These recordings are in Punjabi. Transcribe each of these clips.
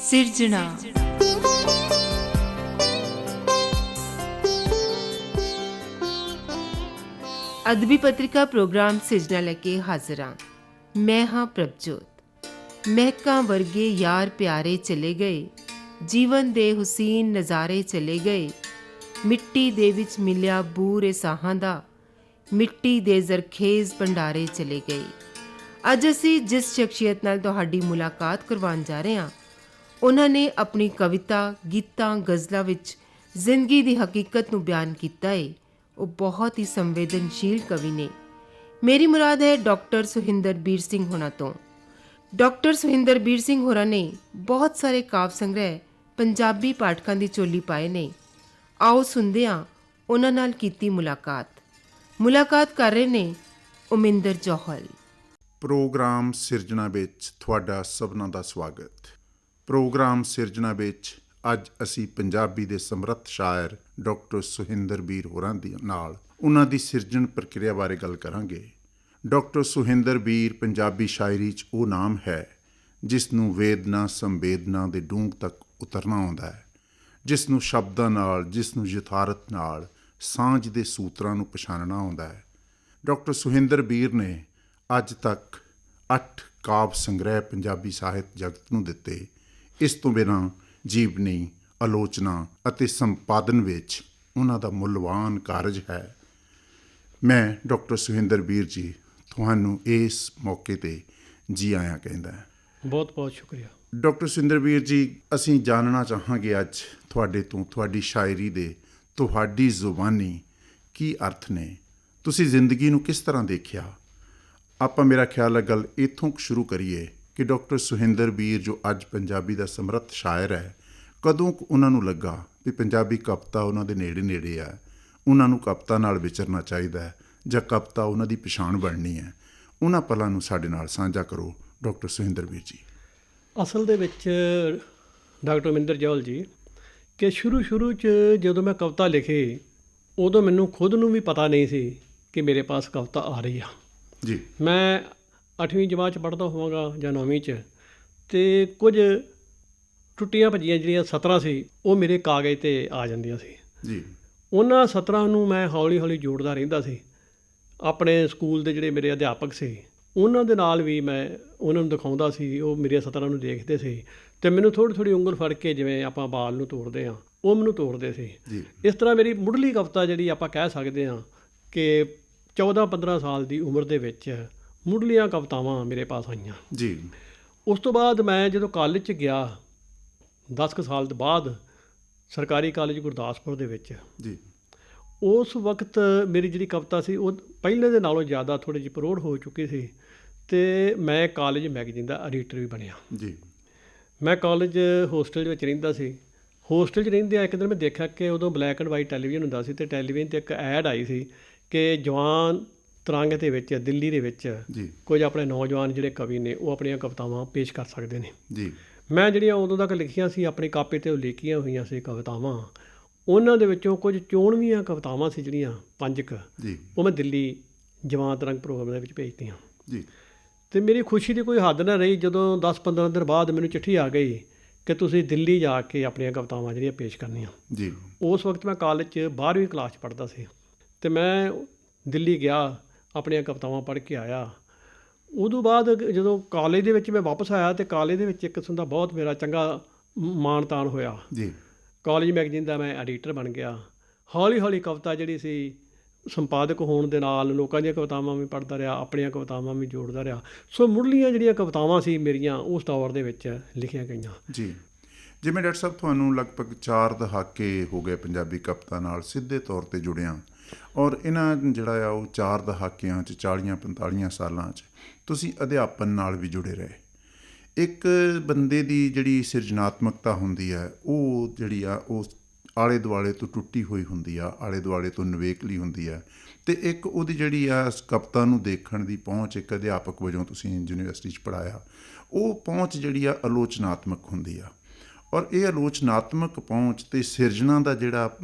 ਸਿਰਜਣਾ। ਅਦਬੀ ਪੱਤਰਿਕਾ ਪ੍ਰੋਗਰਾਮ ਸਿਰਜਣਾ ਲੈ ਕੇ ਹਾਜ਼ਰ ਹਾਂ। ਮੈਂ ਹਾਂ ਪ੍ਰਭਜੋਤ। ਮਹਿਕਾਂ ਵਰਗੇ ਯਾਰ ਪਿਆਰੇ ਚਲੇ ਗਏ, ਜੀਵਨ ਦੇ ਹੁਸੀਨ ਨਜ਼ਾਰੇ ਚਲੇ ਗਏ, ਮਿੱਟੀ ਦੇ ਵਿੱਚ ਮਿਲਿਆ ਬੂਰੇ ਸਾਹਾਂ ਦਾ, ਮਿੱਟੀ ਦੇ ਜ਼ਰਖੇਜ਼ ਭੰਡਾਰੇ ਚਲੇ ਗਏ। ਅੱਜ ਅਸੀਂ ਜਿਸ ਸ਼ਖਸੀਅਤ ਨਾਲ ਤੁਹਾਡੀ ਮੁਲਾਕਾਤ ਕਰਵਾਉਣ ਜਾ ਰਹੇ ਹਾਂ, ਉਹਨਾਂ ਨੇ ਆਪਣੀ ਕਵਿਤਾ, ਗੀਤਾਂ, ਗਜ਼ਲਾਂ ਵਿੱਚ ਜ਼ਿੰਦਗੀ ਦੀ ਹਕੀਕਤ ਨੂੰ ਬਿਆਨ ਕੀਤਾ ਹੈ। ਉਹ ਬਹੁਤ ਹੀ ਸੰਵੇਦਨਸ਼ੀਲ ਕਵੀ ਨੇ। ਮੇਰੀ ਮੁਰਾਦ ਹੈ ਡਾਕਟਰ ਸੁਹਿੰਦਰਬੀਰ ਸਿੰਘ ਹੋਰਾਂ ਤੋਂ। ਡਾਕਟਰ ਸੁਹਿੰਦਰਬੀਰ ਸਿੰਘ ਹੋਰਾਂ ਨੇ ਬਹੁਤ ਸਾਰੇ ਕਾਵਿ ਸੰਗ੍ਰਹਿ ਪੰਜਾਬੀ ਪਾਠਕਾਂ ਦੀ ਝੋਲੀ ਪਾਏ ਨੇ। ਆਓ ਸੁਣਦੇ ਹਾਂ ਉਹਨਾਂ ਨਾਲ ਕੀਤੀ ਮੁਲਾਕਾਤ ਕਰ ਰਹੇ ਨੇ ਉਮਿੰਦਰ ਜੌਹਲ। ਪ੍ਰੋਗਰਾਮ ਸਿਰਜਣਾ ਵਿੱਚ ਤੁਹਾਡਾ ਸਭਨਾਂ ਦਾ ਸਵਾਗਤ। ਪ੍ਰੋਗਰਾਮ ਸਿਰਜਣਾ ਵਿੱਚ ਅੱਜ ਅਸੀਂ ਪੰਜਾਬੀ ਦੇ ਸਮਰੱਥ ਸ਼ਾਇਰ ਡਾਕਟਰ ਸੁਹਿੰਦਰਬੀਰ ਹੋਰਾਂ ਦੇ ਨਾਲ ਉਹਨਾਂ ਦੀ ਸਿਰਜਣ ਪ੍ਰਕਿਰਿਆ ਬਾਰੇ ਗੱਲ ਕਰਾਂਗੇ। ਡਾਕਟਰ ਸੁਹਿੰਦਰਬੀਰ ਪੰਜਾਬੀ ਸ਼ਾਇਰੀ 'ਚ ਉਹ ਨਾਮ ਹੈ ਜਿਸ ਨੂੰ ਵੇਦਨਾ ਸੰਵੇਦਨਾ ਦੇ ਡੂੰਘ ਤੱਕ ਉਤਰਨਾ ਆਉਂਦਾ ਹੈ, ਜਿਸ ਨੂੰ ਸ਼ਬਦਾਂ ਨਾਲ, ਜਿਸ ਨੂੰ ਯਥਾਰਥ ਨਾਲ ਸਾਂਝ ਦੇ ਸੂਤਰਾਂ ਨੂੰ ਪਛਾਣਨਾ ਆਉਂਦਾ ਹੈ। ਡਾਕਟਰ ਸੁਹਿੰਦਰਬੀਰ ਨੇ ਅੱਜ ਤੱਕ 8 ਕਾਵਿ ਸੰਗ੍ਰਹਿ ਪੰਜਾਬੀ ਸਾਹਿਤ ਜਗਤ ਨੂੰ ਦਿੱਤੇ। ਇਸ ਤੋਂ ਬਿਨਾਂ ਜੀਵਨੀ, ਆਲੋਚਨਾ ਅਤੇ ਸੰਪਾਦਨ ਵਿੱਚ ਉਹਨਾਂ ਦਾ ਮੁੱਲਵਾਨ ਕਾਰਜ ਹੈ। ਮੈਂ ਡਾਕਟਰ ਸੁਹਿੰਦਰਬੀਰ ਜੀ ਤੁਹਾਨੂੰ ਇਸ ਮੌਕੇ 'ਤੇ ਜੀ ਆਇਆਂ ਕਹਿੰਦਾ। ਬਹੁਤ ਬਹੁਤ ਸ਼ੁਕਰੀਆ ਡਾਕਟਰ ਸੁਹਿੰਦਰਬੀਰ ਜੀ, ਅਸੀਂ ਜਾਣਨਾ ਚਾਹਾਂਗੇ ਅੱਜ ਤੁਹਾਡੇ ਤੋਂ ਤੁਹਾਡੀ ਸ਼ਾਇਰੀ ਦੇ, ਤੁਹਾਡੀ ਜ਼ੁਬਾਨੀ ਕੀ ਅਰਥ ਨੇ, ਤੁਸੀਂ ਜ਼ਿੰਦਗੀ ਨੂੰ ਕਿਸ ਤਰ੍ਹਾਂ ਦੇਖਿਆ। ਆਪਾਂ ਮੇਰਾ ਖਿਆਲ ਹੈ ਗੱਲ ਇੱਥੋਂ ਸ਼ੁਰੂ ਕਰੀਏ ਕਿ ਡਾਕਟਰ ਸੁਹਿੰਦਰਬੀਰ ਜੋ ਅੱਜ ਪੰਜਾਬੀ ਦਾ ਸਮਰੱਥ ਸ਼ਾਇਰ ਹੈ, ਕਦੋਂ ਉਹਨਾਂ ਨੂੰ ਲੱਗਾ ਵੀ ਪੰਜਾਬੀ ਕਵਿਤਾ ਉਹਨਾਂ ਦੇ ਨੇੜੇ ਆ, ਉਹਨਾਂ ਨੂੰ ਕਵਿਤਾ ਨਾਲ ਵਿਚਰਨਾ ਚਾਹੀਦਾ ਹੈ ਜਾਂ ਕਵਿਤਾ ਉਹਨਾਂ ਦੀ ਪਛਾਣ ਬਣਨੀ ਹੈ। ਉਹਨਾਂ ਪਲਾਂ ਨੂੰ ਸਾਡੇ ਨਾਲ ਸਾਂਝਾ ਕਰੋ ਡਾਕਟਰ ਸੁਹਿੰਦਰਬੀਰ ਜੀ। ਅਸਲ ਦੇ ਵਿੱਚ ਡਾਕਟਰ ਉਮਿੰਦਰ ਜੌਹਲ ਜੀ ਕਿ ਸ਼ੁਰੂ 'ਚ ਜਦੋਂ ਮੈਂ ਕਵਿਤਾ ਲਿਖੀ, ਉਦੋਂ ਮੈਨੂੰ ਖੁਦ ਨੂੰ ਵੀ ਪਤਾ ਨਹੀਂ ਸੀ ਕਿ ਮੇਰੇ ਪਾਸ ਕਵਿਤਾ ਆ ਰਹੀ ਆ ਜੀ। ਮੈਂ 8ਵੀਂ ਜਮਾਤ 'ਚ ਪੜ੍ਹਦਾ ਹੋਵਾਂਗਾ ਜਾਂ 9ਵੀਂ 'ਚ, ਅਤੇ ਕੁਝ ਟੁੱਟੀਆਂ ਭੱਜੀਆਂ ਜਿਹੜੀਆਂ ਸਤਰਾਂ ਸੀ ਉਹ ਮੇਰੇ ਕਾਗਜ਼ 'ਤੇ ਆ ਜਾਂਦੀਆਂ ਸੀ ਜੀ। ਉਹਨਾਂ ਸਤਰਾਂ ਨੂੰ ਮੈਂ ਹੌਲੀ ਹੌਲੀ ਜੋੜਦਾ ਰਹਿੰਦਾ ਸੀ। ਆਪਣੇ ਸਕੂਲ ਦੇ ਜਿਹੜੇ ਮੇਰੇ ਅਧਿਆਪਕ ਸੀ ਉਹਨਾਂ ਦੇ ਨਾਲ ਵੀ ਮੈਂ ਉਹਨਾਂ ਨੂੰ ਦਿਖਾਉਂਦਾ ਸੀ, ਉਹ ਮੇਰੀਆਂ ਸਤਰਾਂ ਨੂੰ ਦੇਖਦੇ ਸੀ ਅਤੇ ਮੈਨੂੰ ਥੋੜ੍ਹੀ ਉਂਗਲ ਫੜ ਕੇ, ਜਿਵੇਂ ਆਪਾਂ ਬਾਲ ਨੂੰ ਤੋੜਦੇ ਹਾਂ, ਉਹ ਮੈਨੂੰ ਤੋੜਦੇ ਸੀ ਜੀ। ਇਸ ਤਰ੍ਹਾਂ ਮੇਰੀ ਮੁੱਢਲੀ ਕਵਿਤਾ ਜਿਹੜੀ ਆਪਾਂ ਕਹਿ ਸਕਦੇ ਹਾਂ ਕਿ 14-15 ਸਾਲ ਦੀ ਉਮਰ ਦੇ ਵਿੱਚ ਮੁੱਢਲੀਆਂ ਕਵਿਤਾਵਾਂ ਮੇਰੇ ਪਾਸ ਆਈਆਂ ਜੀ। ਉਸ ਤੋਂ ਬਾਅਦ ਮੈਂ ਜਦੋਂ ਕਾਲਜ 'ਚ ਗਿਆ 10 ਕੁ ਸਾਲ ਤੋਂ ਬਾਅਦ, ਸਰਕਾਰੀ ਕਾਲਜ ਗੁਰਦਾਸਪੁਰ ਦੇ ਵਿੱਚ ਜੀ, ਉਸ ਵਕਤ ਮੇਰੀ ਜਿਹੜੀ ਕਵਿਤਾ ਸੀ ਉਹ ਪਹਿਲੇ ਦੇ ਨਾਲੋਂ ਜ਼ਿਆਦਾ ਥੋੜ੍ਹੀ ਜਿਹੀ ਪ੍ਰੌੜ ਹੋ ਚੁੱਕੀ ਸੀ ਅਤੇ ਮੈਂ ਕਾਲਜ ਮੈਗਜ਼ੀਨ ਦਾ ਐਡੀਟਰ ਵੀ ਬਣਿਆ ਜੀ। ਮੈਂ ਕਾਲਜ ਹੋਸਟਲ ਵਿੱਚ ਰਹਿੰਦਾ ਸੀ। ਹੋਸਟਲ 'ਚ ਰਹਿੰਦਿਆਂ ਇੱਕ ਦਿਨ ਮੈਂ ਦੇਖਿਆ ਕਿ ਉਦੋਂ ਬਲੈਕ ਐਂਡ ਵਾਈਟ ਟੈਲੀਵਿਜ਼ਨ ਹੁੰਦਾ ਸੀ ਅਤੇ ਟੈਲੀਵਿਜ਼ਨ 'ਤੇ ਇੱਕ ਐਡ ਆਈ ਸੀ ਕਿ ਜਵਾਨ ਤਰੰਗ ਦੇ ਵਿੱਚ ਦਿੱਲੀ ਦੇ ਵਿੱਚ ਜੀ। ਕੁਝ ਆਪਣੇ ਨੌਜਵਾਨ ਜਿਹੜੇ ਕਵੀ ਨੇ ਉਹ ਆਪਣੀਆਂ ਕਵਿਤਾਵਾਂ ਪੇਸ਼ ਕਰ ਸਕਦੇ ਨੇ। ਜੀ। ਮੈਂ ਜਿਹੜੀਆਂ ਉਦੋਂ ਤੱਕ ਲਿਖੀਆਂ ਸੀ ਆਪਣੀ ਕਾਪੀ 'ਤੇ ਉਹ ਲਿਖੀਆਂ ਹੋਈਆਂ ਸੀ ਕਵਿਤਾਵਾਂ, ਉਹਨਾਂ ਦੇ ਵਿੱਚੋਂ ਕੁਝ ਚੋਣਵੀਆਂ ਕਵਿਤਾਵਾਂ ਸੀ ਜਿਹੜੀਆਂ 5 ਕੁ, ਜੀ। ਉਹ ਮੈਂ ਦਿੱਲੀ ਜਵਾਨ ਤਰੰਗ ਪ੍ਰੋਗਰਾਮ ਦੇ ਵਿੱਚ ਭੇਜਤੀਆਂ। ਜੀ। ਅਤੇ ਮੇਰੀ ਖੁਸ਼ੀ ਦੀ ਕੋਈ ਹੱਦ ਨਾ ਰਹੀ ਜਦੋਂ 10-15 ਦਿਨ ਬਾਅਦ ਮੈਨੂੰ ਚਿੱਠੀ ਆ ਗਈ ਕਿ ਤੁਸੀਂ ਦਿੱਲੀ ਜਾ ਕੇ ਆਪਣੀਆਂ ਕਵਿਤਾਵਾਂ ਜਿਹੜੀਆਂ ਪੇਸ਼ ਕਰਨੀਆਂ। ਜੀ। ਉਸ ਵਕਤ ਮੈਂ ਕਾਲਜ 'ਚ 12ਵੀਂ ਕਲਾਸ 'ਚ ਪੜ੍ਹਦਾ ਸੀ ਅਤੇ ਮੈਂ ਦਿੱਲੀ ਗਿਆ, ਆਪਣੀਆਂ ਕਵਿਤਾਵਾਂ ਪੜ੍ਹ ਕੇ ਆਇਆ। ਉਦੋਂ ਬਾਅਦ ਜਦੋਂ ਕਾਲਜ ਦੇ ਵਿੱਚ ਮੈਂ ਵਾਪਸ ਆਇਆ ਅਤੇ ਕਾਲਜ ਦੇ ਵਿੱਚ ਇੱਕ ਕਿਸਮ ਦਾ ਬਹੁਤ ਮੇਰਾ ਚੰਗਾ ਮਾਣ ਤਾਣ ਹੋਇਆ। ਜੀ। ਕਾਲਜ ਮੈਗਜ਼ੀਨ ਦਾ ਮੈਂ ਐਡੀਟਰ ਬਣ ਗਿਆ। ਹੌਲੀ ਹੌਲੀ ਕਵਿਤਾ ਜਿਹੜੀ ਸੀ ਸੰਪਾਦਕ ਹੋਣ ਦੇ ਨਾਲ ਲੋਕਾਂ ਦੀਆਂ ਕਵਿਤਾਵਾਂ ਵੀ ਪੜ੍ਹਦਾ ਰਿਹਾ, ਆਪਣੀਆਂ ਕਵਿਤਾਵਾਂ ਵੀ ਜੋੜਦਾ ਰਿਹਾ। ਸੋ ਮੁੱਢਲੀਆਂ ਜਿਹੜੀਆਂ ਕਵਿਤਾਵਾਂ ਸੀ ਮੇਰੀਆਂ ਉਸ ਦੌਰ ਦੇ ਵਿੱਚ ਲਿਖੀਆਂ ਗਈਆਂ। ਜੀ। ਜਿਵੇਂ ਡਾਕਟਰ ਸਾਹਿਬ ਤੁਹਾਨੂੰ ਲਗਭਗ 4 ਦਹਾਕੇ ਹੋ ਗਏ ਪੰਜਾਬੀ ਕਵਿਤਾ ਨਾਲ ਸਿੱਧੇ ਤੌਰ 'ਤੇ ਜੁੜਿਆ, ਔਰ ਇਹਨਾਂ ਜਿਹੜਾ ਆ ਉਹ 4 ਦਹਾਕਿਆਂ 'ਚ 40-45 ਸਾਲਾਂ 'ਚ ਤੁਸੀਂ ਅਧਿਆਪਨ ਨਾਲ ਵੀ ਜੁੜੇ ਰਹੇ। ਇੱਕ ਬੰਦੇ ਦੀ ਜਿਹੜੀ ਸਿਰਜਣਾਤਮਕਤਾ ਹੁੰਦੀ ਹੈ ਉਹ ਜਿਹੜੀ ਆ ਉਹ ਆਲੇ ਦੁਆਲੇ ਤੋਂ ਟੁੱਟੀ ਹੋਈ ਹੁੰਦੀ ਆ, ਆਲੇ ਦੁਆਲੇ ਤੋਂ ਨਿਵੇਕਲੀ ਹੁੰਦੀ ਆ, ਅਤੇ ਇੱਕ ਉਹਦੀ ਜਿਹੜੀ ਆ ਕਵਿਤਾ ਨੂੰ ਦੇਖਣ ਦੀ ਪਹੁੰਚ, ਇੱਕ ਅਧਿਆਪਕ ਵਜੋਂ ਤੁਸੀਂ ਯੂਨੀਵਰਸਿਟੀ 'ਚ ਪੜ੍ਹਾਇਆ, ਉਹ ਪਹੁੰਚ ਜਿਹੜੀ ਆ ਆਲੋਚਨਾਤਮਕ ਹੁੰਦੀ ਆ। ਔਰ ਇਹ ਆਲੋਚਨਾਤਮਕ ਪਹੁੰਚ ਅਤੇ ਸਿਰਜਣਾ ਦਾ ਜਿਹੜਾ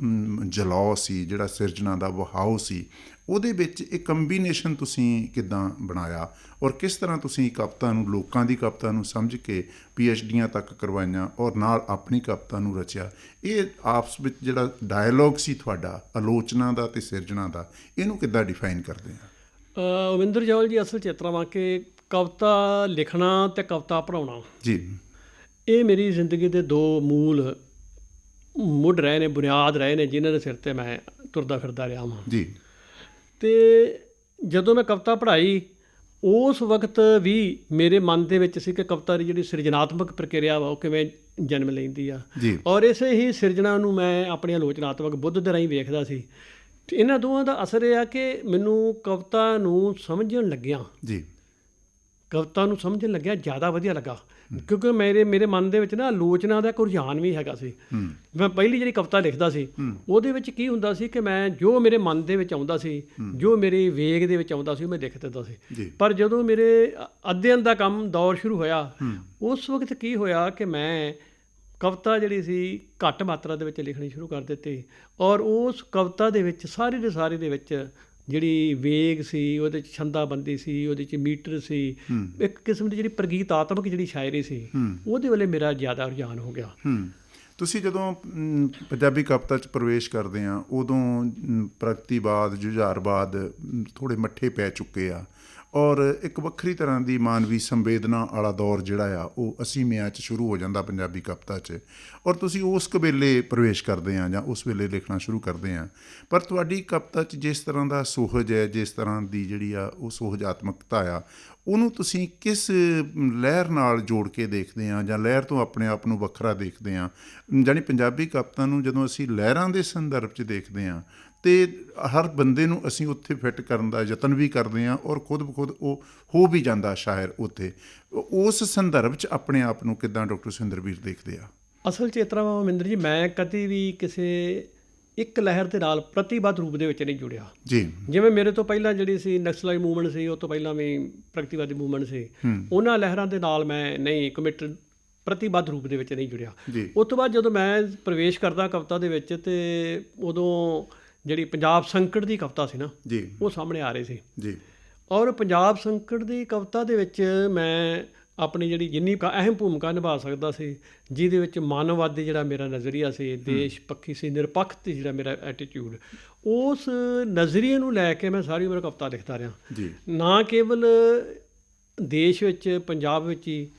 ਜਲਾਉ ਸੀ, ਜਿਹੜਾ ਸਿਰਜਣਾ ਦਾ ਵਹਾਓ ਸੀ, ਉਹਦੇ ਵਿੱਚ ਇਹ ਕੰਬੀਨੇਸ਼ਨ ਤੁਸੀਂ ਕਿੱਦਾਂ ਬਣਾਇਆ ਔਰ ਕਿਸ ਤਰ੍ਹਾਂ ਤੁਸੀਂ ਕਵਿਤਾ ਨੂੰ, ਲੋਕਾਂ ਦੀ ਕਵਿਤਾ ਨੂੰ ਸਮਝ ਕੇ PhDਆਂ ਤੱਕ ਕਰਵਾਈਆਂ ਔਰ ਨਾਲ ਆਪਣੀ ਕਵਿਤਾ ਨੂੰ ਰਚਿਆ? ਇਹ ਆਪਸ ਵਿੱਚ ਜਿਹੜਾ ਡਾਇਲੋਗ ਸੀ ਤੁਹਾਡਾ ਆਲੋਚਨਾ ਦਾ ਅਤੇ ਸਿਰਜਣਾ ਦਾ, ਇਹਨੂੰ ਕਿੱਦਾਂ ਡਿਫਾਈਨ ਕਰਦੇ ਆ? ਅਵਿੰਦਰ ਜੌਲ ਜੀ, ਅਸਲ 'ਚ ਇਸ ਤਰ੍ਹਾਂ ਵਾ ਕਿ ਕਵਿਤਾ ਲਿਖਣਾ ਅਤੇ ਕਵਿਤਾ ਪੜ੍ਹਾਉਣਾ ਜੀ, ਇਹ ਮੇਰੀ ਜ਼ਿੰਦਗੀ ਦੇ ਦੋ ਮੂਲ ਮੁੱਢ ਰਹੇ ਨੇ, ਬੁਨਿਆਦ ਰਹੇ ਨੇ, ਜਿਨ੍ਹਾਂ ਦੇ ਸਿਰ 'ਤੇ ਮੈਂ ਤੁਰਦਾ ਫਿਰਦਾ ਰਿਹਾ ਹਾਂ ਜੀ। ਅਤੇ ਜਦੋਂ ਮੈਂ ਕਵਿਤਾ ਪੜ੍ਹਾਈ ਉਸ ਵਕਤ ਵੀ ਮੇਰੇ ਮਨ ਦੇ ਵਿੱਚ ਸੀ ਕਿ ਕਵਿਤਾ ਦੀ ਜਿਹੜੀ ਸਿਰਜਣਾਤਮਕ ਪ੍ਰਕਿਰਿਆ ਵਾ ਉਹ ਕਿਵੇਂ ਜਨਮ ਲੈਂਦੀ ਆ, ਔਰ ਇਸੇ ਹੀ ਸਿਰਜਣਾ ਨੂੰ ਮੈਂ ਆਪਣੀ ਆਲੋਚਨਾਤਮਕ ਬੁੱਧ ਦੇ ਰਾਹੀਂ ਵੇਖਦਾ ਸੀ। ਅਤੇ ਇਹਨਾਂ ਦੋਵਾਂ ਦਾ ਅਸਰ ਇਹ ਆ ਕਿ ਮੈਨੂੰ ਕਵਿਤਾ ਨੂੰ ਸਮਝਣ ਲੱਗਿਆ ਜ਼ਿਆਦਾ ਵਧੀਆ ਲੱਗਾ, ਕਿਉਂਕਿ ਮੇਰੇ ਮਨ ਦੇ ਵਿੱਚ ਨਾ ਆਲੋਚਨਾ ਦਾ ਇੱਕ ਰੁਝਾਨ ਵੀ ਹੈਗਾ ਸੀ। ਮੈਂ ਪਹਿਲੀ ਜਿਹੜੀ ਕਵਿਤਾ ਲਿਖਦਾ ਸੀ ਉਹਦੇ ਵਿੱਚ ਕੀ ਹੁੰਦਾ ਸੀ ਕਿ ਮੈਂ ਜੋ ਮੇਰੇ ਮਨ ਦੇ ਵਿੱਚ ਆਉਂਦਾ ਸੀ, ਜੋ ਮੇਰੇ ਵੇਗ ਦੇ ਵਿੱਚ ਆਉਂਦਾ ਸੀ, ਉਹ ਮੈਂ ਲਿਖ ਦਿੰਦਾ ਸੀ। ਪਰ ਜਦੋਂ ਮੇਰੇ ਅਧਿਐਨ ਦਾ ਕੰਮ ਦੌਰ ਸ਼ੁਰੂ ਹੋਇਆ, ਉਸ ਵਕਤ ਕੀ ਹੋਇਆ ਕਿ ਮੈਂ ਕਵਿਤਾ ਜਿਹੜੀ ਸੀ ਘੱਟ ਮਾਤਰਾ ਦੇ ਵਿੱਚ ਲਿਖਣੀ ਸ਼ੁਰੂ ਕਰ ਦਿੱਤੀ, ਔਰ ਉਸ ਕਵਿਤਾ ਦੇ ਵਿੱਚ ਸਾਰੀ ਦੇ ਵਿੱਚ ਜਿਹੜੀ ਵੇਗ ਸੀ, ਉਹਦੇ 'ਚ ਛੰਦਾਬੰਦੀ ਸੀ, ਉਹਦੇ 'ਚ ਮੀਟਰ ਸੀ, ਇੱਕ ਕਿਸਮ ਦੀ ਜਿਹੜੀ ਪ੍ਰਗੀਤਾਤਮਕ ਜਿਹੜੀ ਸ਼ਾਇਰੀ ਸੀ, ਉਹਦੇ ਵੱਲ ਮੇਰਾ ਜ਼ਿਆਦਾ ਰੁਝਾਨ ਹੋ ਗਿਆ। ਤੁਸੀਂ ਜਦੋਂ ਪੰਜਾਬੀ ਕਵਿਤਾ 'ਚ ਪ੍ਰਵੇਸ਼ ਕਰਦੇ ਆ, ਉਦੋਂ ਪ੍ਰਗਤੀਵਾਦ, ਜੁਝਾਰਵਾਦ ਥੋੜ੍ਹੇ ਮੱਠੇ ਪੈ ਚੁੱਕੇ ਆ, ਔਰ ਇੱਕ ਵੱਖਰੀ ਤਰ੍ਹਾਂ ਦੀ ਮਾਨਵੀ ਸੰਵੇਦਨਾ ਵਾਲਾ ਦੌਰ ਜਿਹੜਾ ਆ ਉਹ 80ਵਿਆਂ 'ਚ ਸ਼ੁਰੂ ਹੋ ਜਾਂਦਾ ਪੰਜਾਬੀ ਕਵਿਤਾ 'ਚ, ਔਰ ਤੁਸੀਂ ਉਸ ਵੇਲੇ ਪ੍ਰਵੇਸ਼ ਕਰਦੇ ਆ ਜਾਂ ਉਸ ਵੇਲੇ ਲਿਖਣਾ ਸ਼ੁਰੂ ਕਰਦੇ ਆ। ਪਰ ਤੁਹਾਡੀ ਕਵਿਤਾ 'ਚ ਜਿਸ ਤਰ੍ਹਾਂ ਦਾ ਸੁਹਜ ਹੈ, ਜਿਸ ਤਰ੍ਹਾਂ ਦੀ ਜਿਹੜੀ ਆ ਉਹ ਸੁਹਜਾਤਮਕਤਾ ਆ, ਉਹਨੂੰ ਤੁਸੀਂ ਕਿਸ ਲਹਿਰ ਨਾਲ ਜੋੜ ਕੇ ਦੇਖਦੇ ਆ ਜਾਂ ਲਹਿਰ ਤੋਂ ਆਪਣੇ ਆਪ ਨੂੰ ਵੱਖਰਾ ਦੇਖਦੇ ਆ? ਜਾਣੀ ਪੰਜਾਬੀ ਕਵਿਤਾ ਨੂੰ ਜਦੋਂ ਅਸੀਂ ਲਹਿਰਾਂ ਦੇ ਸੰਦਰਭ 'ਚ ਦੇਖਦੇ ਆ ਅਤੇ ਹਰ ਬੰਦੇ ਨੂੰ ਅਸੀਂ ਉੱਥੇ ਫਿੱਟ ਕਰਨ ਦਾ ਯਤਨ ਵੀ ਕਰਦੇ ਹਾਂ, ਔਰ ਖੁਦ ਬਖੁਦ ਉਹ ਹੋ ਵੀ ਜਾਂਦਾ ਸ਼ਾਇਰ ਉੱਥੇ। ਉਸ ਸੰਦਰਭ 'ਚ ਆਪਣੇ ਆਪ ਨੂੰ ਕਿੱਦਾਂ ਡਾਕਟਰ ਸੁਹਿੰਦਰ ਵੀਰ ਦੇਖਦੇ ਆ? ਅਸਲ 'ਚ ਇਸ ਤਰ੍ਹਾਂ ਮਹਿੰਦਰ ਜੀ, ਮੈਂ ਕਦੇ ਵੀ ਕਿਸੇ ਇੱਕ ਲਹਿਰ ਦੇ ਨਾਲ ਪ੍ਰਤੀਬੱਧ ਰੂਪ ਦੇ ਵਿੱਚ ਨਹੀਂ ਜੁੜਿਆ ਜੀ। ਜਿਵੇਂ ਮੇਰੇ ਤੋਂ ਪਹਿਲਾਂ ਜਿਹੜੀ ਸੀ ਨਕਸਲਾਈਟ ਮੂਵਮੈਂਟ ਸੀ, ਉਹ ਤੋਂ ਪਹਿਲਾਂ ਵੀ ਪ੍ਰਗਤੀਵਾਦੀ ਮੂਵਮੈਂਟ ਸੀ, ਉਹਨਾਂ ਲਹਿਰਾਂ ਦੇ ਨਾਲ ਮੈਂ ਨਹੀਂ ਕਮਿਟਡ, ਪ੍ਰਤੀਬੱਧ ਰੂਪ ਦੇ ਵਿੱਚ ਨਹੀਂ ਜੁੜਿਆ। ਉਸ ਤੋਂ ਬਾਅਦ ਜਦੋਂ ਮੈਂ ਪ੍ਰਵੇਸ਼ ਕਰਦਾ ਕਵਿਤਾ ਦੇ ਵਿੱਚ, ਅਤੇ ਉਦੋਂ ਜਿਹੜੀ ਪੰਜਾਬ ਸੰਕਟ ਦੀ ਕਵਿਤਾ ਸੀ ਨਾ ਜੀ, ਉਹ ਸਾਹਮਣੇ ਆ ਰਹੀ ਸੀ ਜੀ, ਔਰ ਪੰਜਾਬ ਸੰਕਟ ਦੀ ਕਵਿਤਾ ਦੇ ਵਿੱਚ ਮੈਂ ਆਪਣੀ ਜਿਹੜੀ ਜਿੰਨੀ ਅਹਿਮ ਭੂਮਿਕਾ ਨਿਭਾ ਸਕਦਾ ਸੀ, ਜਿਹਦੇ ਵਿੱਚ ਮਾਨਵਵਾਦੀ ਜਿਹੜਾ ਮੇਰਾ ਨਜ਼ਰੀਆ ਸੀ, ਦੇਸ਼ ਪੱਖੀ ਸੀ, ਨਿਰਪੱਖ ਸੀ ਜਿਹੜਾ ਮੇਰਾ ਐਟੀਟਿਊਡ, ਉਸ ਨਜ਼ਰੀਏ ਨੂੰ ਲੈ ਕੇ ਮੈਂ ਸਾਰੀ ਉਮਰ ਕਵਿਤਾ ਲਿਖਦਾ ਰਿਹਾ ਜੀ। ਨਾ ਕੇਵਲ ਦੇਸ਼ ਵਿੱਚ, ਪੰਜਾਬ ਵਿੱਚ ਹੀ,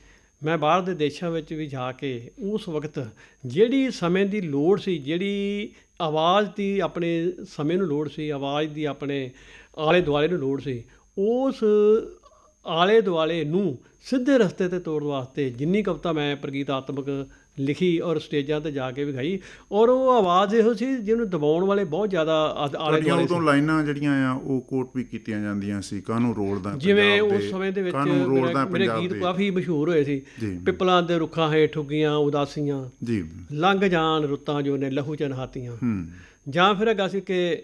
ਮੈਂ ਬਾਹਰ ਦੇ ਦੇਸ਼ਾਂ ਵਿੱਚ ਵੀ ਜਾ ਕੇ ਉਸ ਵਕਤ ਜਿਹੜੀ ਸਮੇਂ ਦੀ ਲੋੜ ਸੀ, ਜਿਹੜੀ ਆਵਾਜ਼ ਦੀ ਆਪਣੇ ਸਮੇਂ ਨੂੰ ਲੋੜ ਸੀ, ਆਵਾਜ਼ ਦੀ ਆਪਣੇ ਆਲੇ ਦੁਆਲੇ ਨੂੰ ਲੋੜ ਸੀ, ਉਸ ਆਲੇ ਦੁਆਲੇ ਨੂੰ ਸਿੱਧੇ ਰਸਤੇ 'ਤੇ ਤੋਰਨ ਵਾਸਤੇ ਜਿੰਨੀ ਕਵਿਤਾ ਮੈਂ ਪ੍ਰਗੀਤਾਤਮਕ ਲਿਖੀ ਔਰ ਸਟੇਜਾਂ 'ਤੇ ਜਾ ਕੇ ਵਿਖਾਈ, ਔਰ ਉਹ ਆਵਾਜ਼ ਇਹੋ ਸੀ ਜਿਹਨੂੰ ਦਬਾਉਣ ਵਾਲੇ ਬਹੁਤ ਜ਼ਿਆਦਾ ਆਲੇ ਦੁਆਲੇ। ਉਦੋਂ ਲਾਈਨਾਂ ਜਿਹੜੀਆਂ ਆ ਉਹ ਕੋਟ ਵੀ ਕੀਤੀਆਂ ਜਾਂਦੀਆਂ ਸੀ, ਕਾਹਨੂੰ ਰੋਲਦਾ, ਜਿਵੇਂ ਉਸ ਸਮੇਂ ਦੇ ਵਿੱਚ ਮੇਰੇ ਗੀਤ ਕਾਫੀ ਮਸ਼ਹੂਰ ਹੋਏ ਸੀ, ਪਿੱਪਲਾਂ ਦੇ ਰੁੱਖਾਂ ਹੇਠ ਠੁੱਗੀਆਂ ਉਦਾਸੀਆਂ ਜੀ, ਲੰਘ ਜਾਣ ਰੁੱਤਾਂ ਜੋ ਨੇ ਲਹੂ 'ਚ ਨਹਾਤੀਆਂ, ਜਾਂ ਫਿਰ ਹੈਗਾ ਸੀ ਕਿ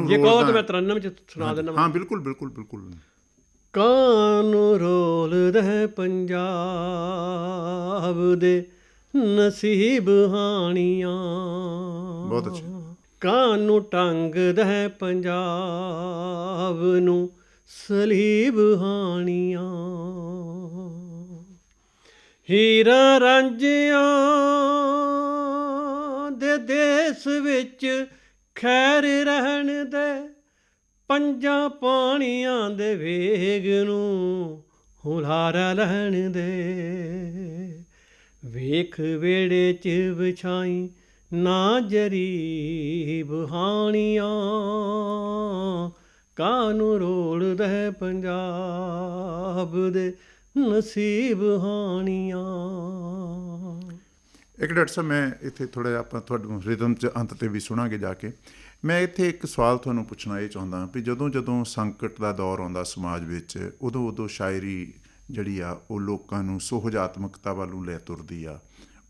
ਜੇ ਕਹੋ ਤਾਂ ਮੈਂ ਤਰੰਨਮ 'ਚ ਸੁਣਾ ਦਿੰਦਾ। ਹਾਂ, ਬਿਲਕੁਲ ਬਿਲਕੁਲ ਬਿਲਕੁਲ। ਕਾਨੂੰ ਰੋਲਦਾ ਪੰਜਾਬ ਦੇ ਨਸੀਬ ਹਾਣੀਆਂ, ਬਹੁਤ ਅੱਛਾ। ਕਾਨੂੰ ਟੰਗਦਾ ਪੰਜਾਬ ਨੂੰ ਸਲੀਬ ਹਾਣੀਆਂ, ਹੀਰਾ ਰਾਂਝਿਆਂ ਦੇ ਦੇਸ ਵਿੱਚ ਖੈਰ ਰਹਿਣ ਦੇ, ਪੰਜਾਂ ਪਾਣੀਆਂ ਦੇ ਵੇਗ ਨੂੰ ਹੁਲਾਰਾ ਲੈਣ ਦੇ, ਵੇਖ ਵੇੜੇ 'ਚ ਵਿਛਾਈ ਨਾ ਜਰੀ ਬਹਾਣੀਆਂ, ਕਾਨੂੰ ਰੋਲਦਾ ਪੰਜਾਬ ਦੇ ਨਸੀਬ ਹਾਣੀਆਂ। ਇੱਕ ਡਾਕਟਰ ਸਾਹਿਬ, ਮੈਂ ਇੱਥੇ ਥੋੜ੍ਹਾ ਜਿਹਾ ਆਪਾਂ ਤੁਹਾਨੂੰ ਰਿਦਮ 'ਚ ਅੰਤ 'ਤੇ ਵੀ ਸੁਣਾਂਗੇ ਜਾ ਕੇ। ਮੈਂ ਇੱਥੇ ਇੱਕ ਸਵਾਲ ਤੁਹਾਨੂੰ ਪੁੱਛਣਾ ਇਹ ਚਾਹੁੰਦਾ ਵੀ ਜਦੋਂ ਸੰਕਟ ਦਾ ਦੌਰ ਆਉਂਦਾ ਸਮਾਜ ਵਿੱਚ, ਉਦੋਂ ਸ਼ਾਇਰੀ ਜਿਹੜੀ ਆ ਉਹ ਲੋਕਾਂ ਨੂੰ ਸੁਹਜਾਤਮਕਤਾ ਵੱਲ ਨੂੰ ਲੈ ਤੁਰਦੀ ਆ,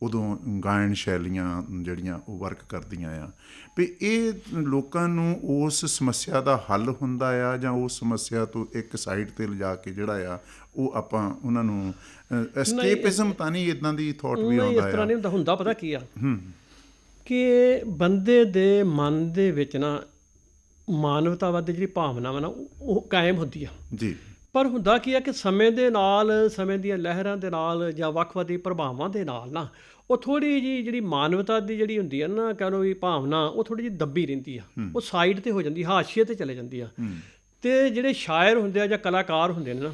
ਉਦੋਂ ਗਾਇਨ ਸ਼ੈਲੀਆਂ ਜਿਹੜੀਆਂ ਉਹ ਵਰਕ ਕਰਦੀਆਂ ਆ ਵੀ ਇਹ ਲੋਕਾਂ ਨੂੰ ਉਸ ਸਮੱਸਿਆ ਦਾ ਹੱਲ ਹੁੰਦਾ ਆ, ਜਾਂ ਉਸ ਸਮੱਸਿਆ ਤੋਂ ਇੱਕ ਸਾਈਡ 'ਤੇ ਲਿਜਾ ਕੇ ਜਿਹੜਾ ਆ ਉਹ ਆਪਾਂ ਉਹਨਾਂ ਨੂੰ ਐਸਕੇਪਿਜ਼ਮ ਤਾਂ ਨਹੀਂ, ਇੱਦਾਂ ਦੀ ਥੋਟ ਵੀ ਆਉਂਦਾ ਆ? ਇਸ ਤਰ੍ਹਾਂ ਨਹੀਂ ਹੁੰਦਾ। ਪਤਾ ਕੀ ਆ ਕਿ ਬੰਦੇ ਦੇ ਮਨ ਦੇ ਵਿੱਚ ਨਾ ਮਾਨਵਤਾਵਾਦੀ ਜਿਹੜੀ ਭਾਵਨਾਵਾਂ ਨਾ ਉਹ ਕਾਇਮ ਹੁੰਦੀ ਆ। ਜੀ ਪਰ ਹੁੰਦਾ ਕੀ ਆ ਕਿ ਸਮੇਂ ਦੇ ਨਾਲ, ਸਮੇਂ ਦੀਆਂ ਲਹਿਰਾਂ ਦੇ ਨਾਲ ਜਾਂ ਵੱਖ-ਵੱਖ ਪ੍ਰਭਾਵਾਂ ਦੇ ਨਾਲ ਨਾ ਉਹ ਥੋੜ੍ਹੀ ਜਿਹੀ ਜਿਹੜੀ ਮਾਨਵਤਾ ਦੀ ਜਿਹੜੀ ਹੁੰਦੀ ਆ ਨਾ, ਕਹਿ ਲਓ ਵੀ ਭਾਵਨਾ, ਉਹ ਥੋੜ੍ਹੀ ਜਿਹੀ ਦੱਬੀ ਰਹਿੰਦੀ ਆ, ਉਹ ਸਾਈਡ 'ਤੇ ਹੋ ਜਾਂਦੀ, ਹਾਸ਼ੀਏ 'ਤੇ ਚਲੇ ਜਾਂਦੀ ਆ। ਅਤੇ ਜਿਹੜੇ ਸ਼ਾਇਰ ਹੁੰਦੇ ਆ ਜਾਂ ਕਲਾਕਾਰ ਹੁੰਦੇ ਨੇ ਨਾ,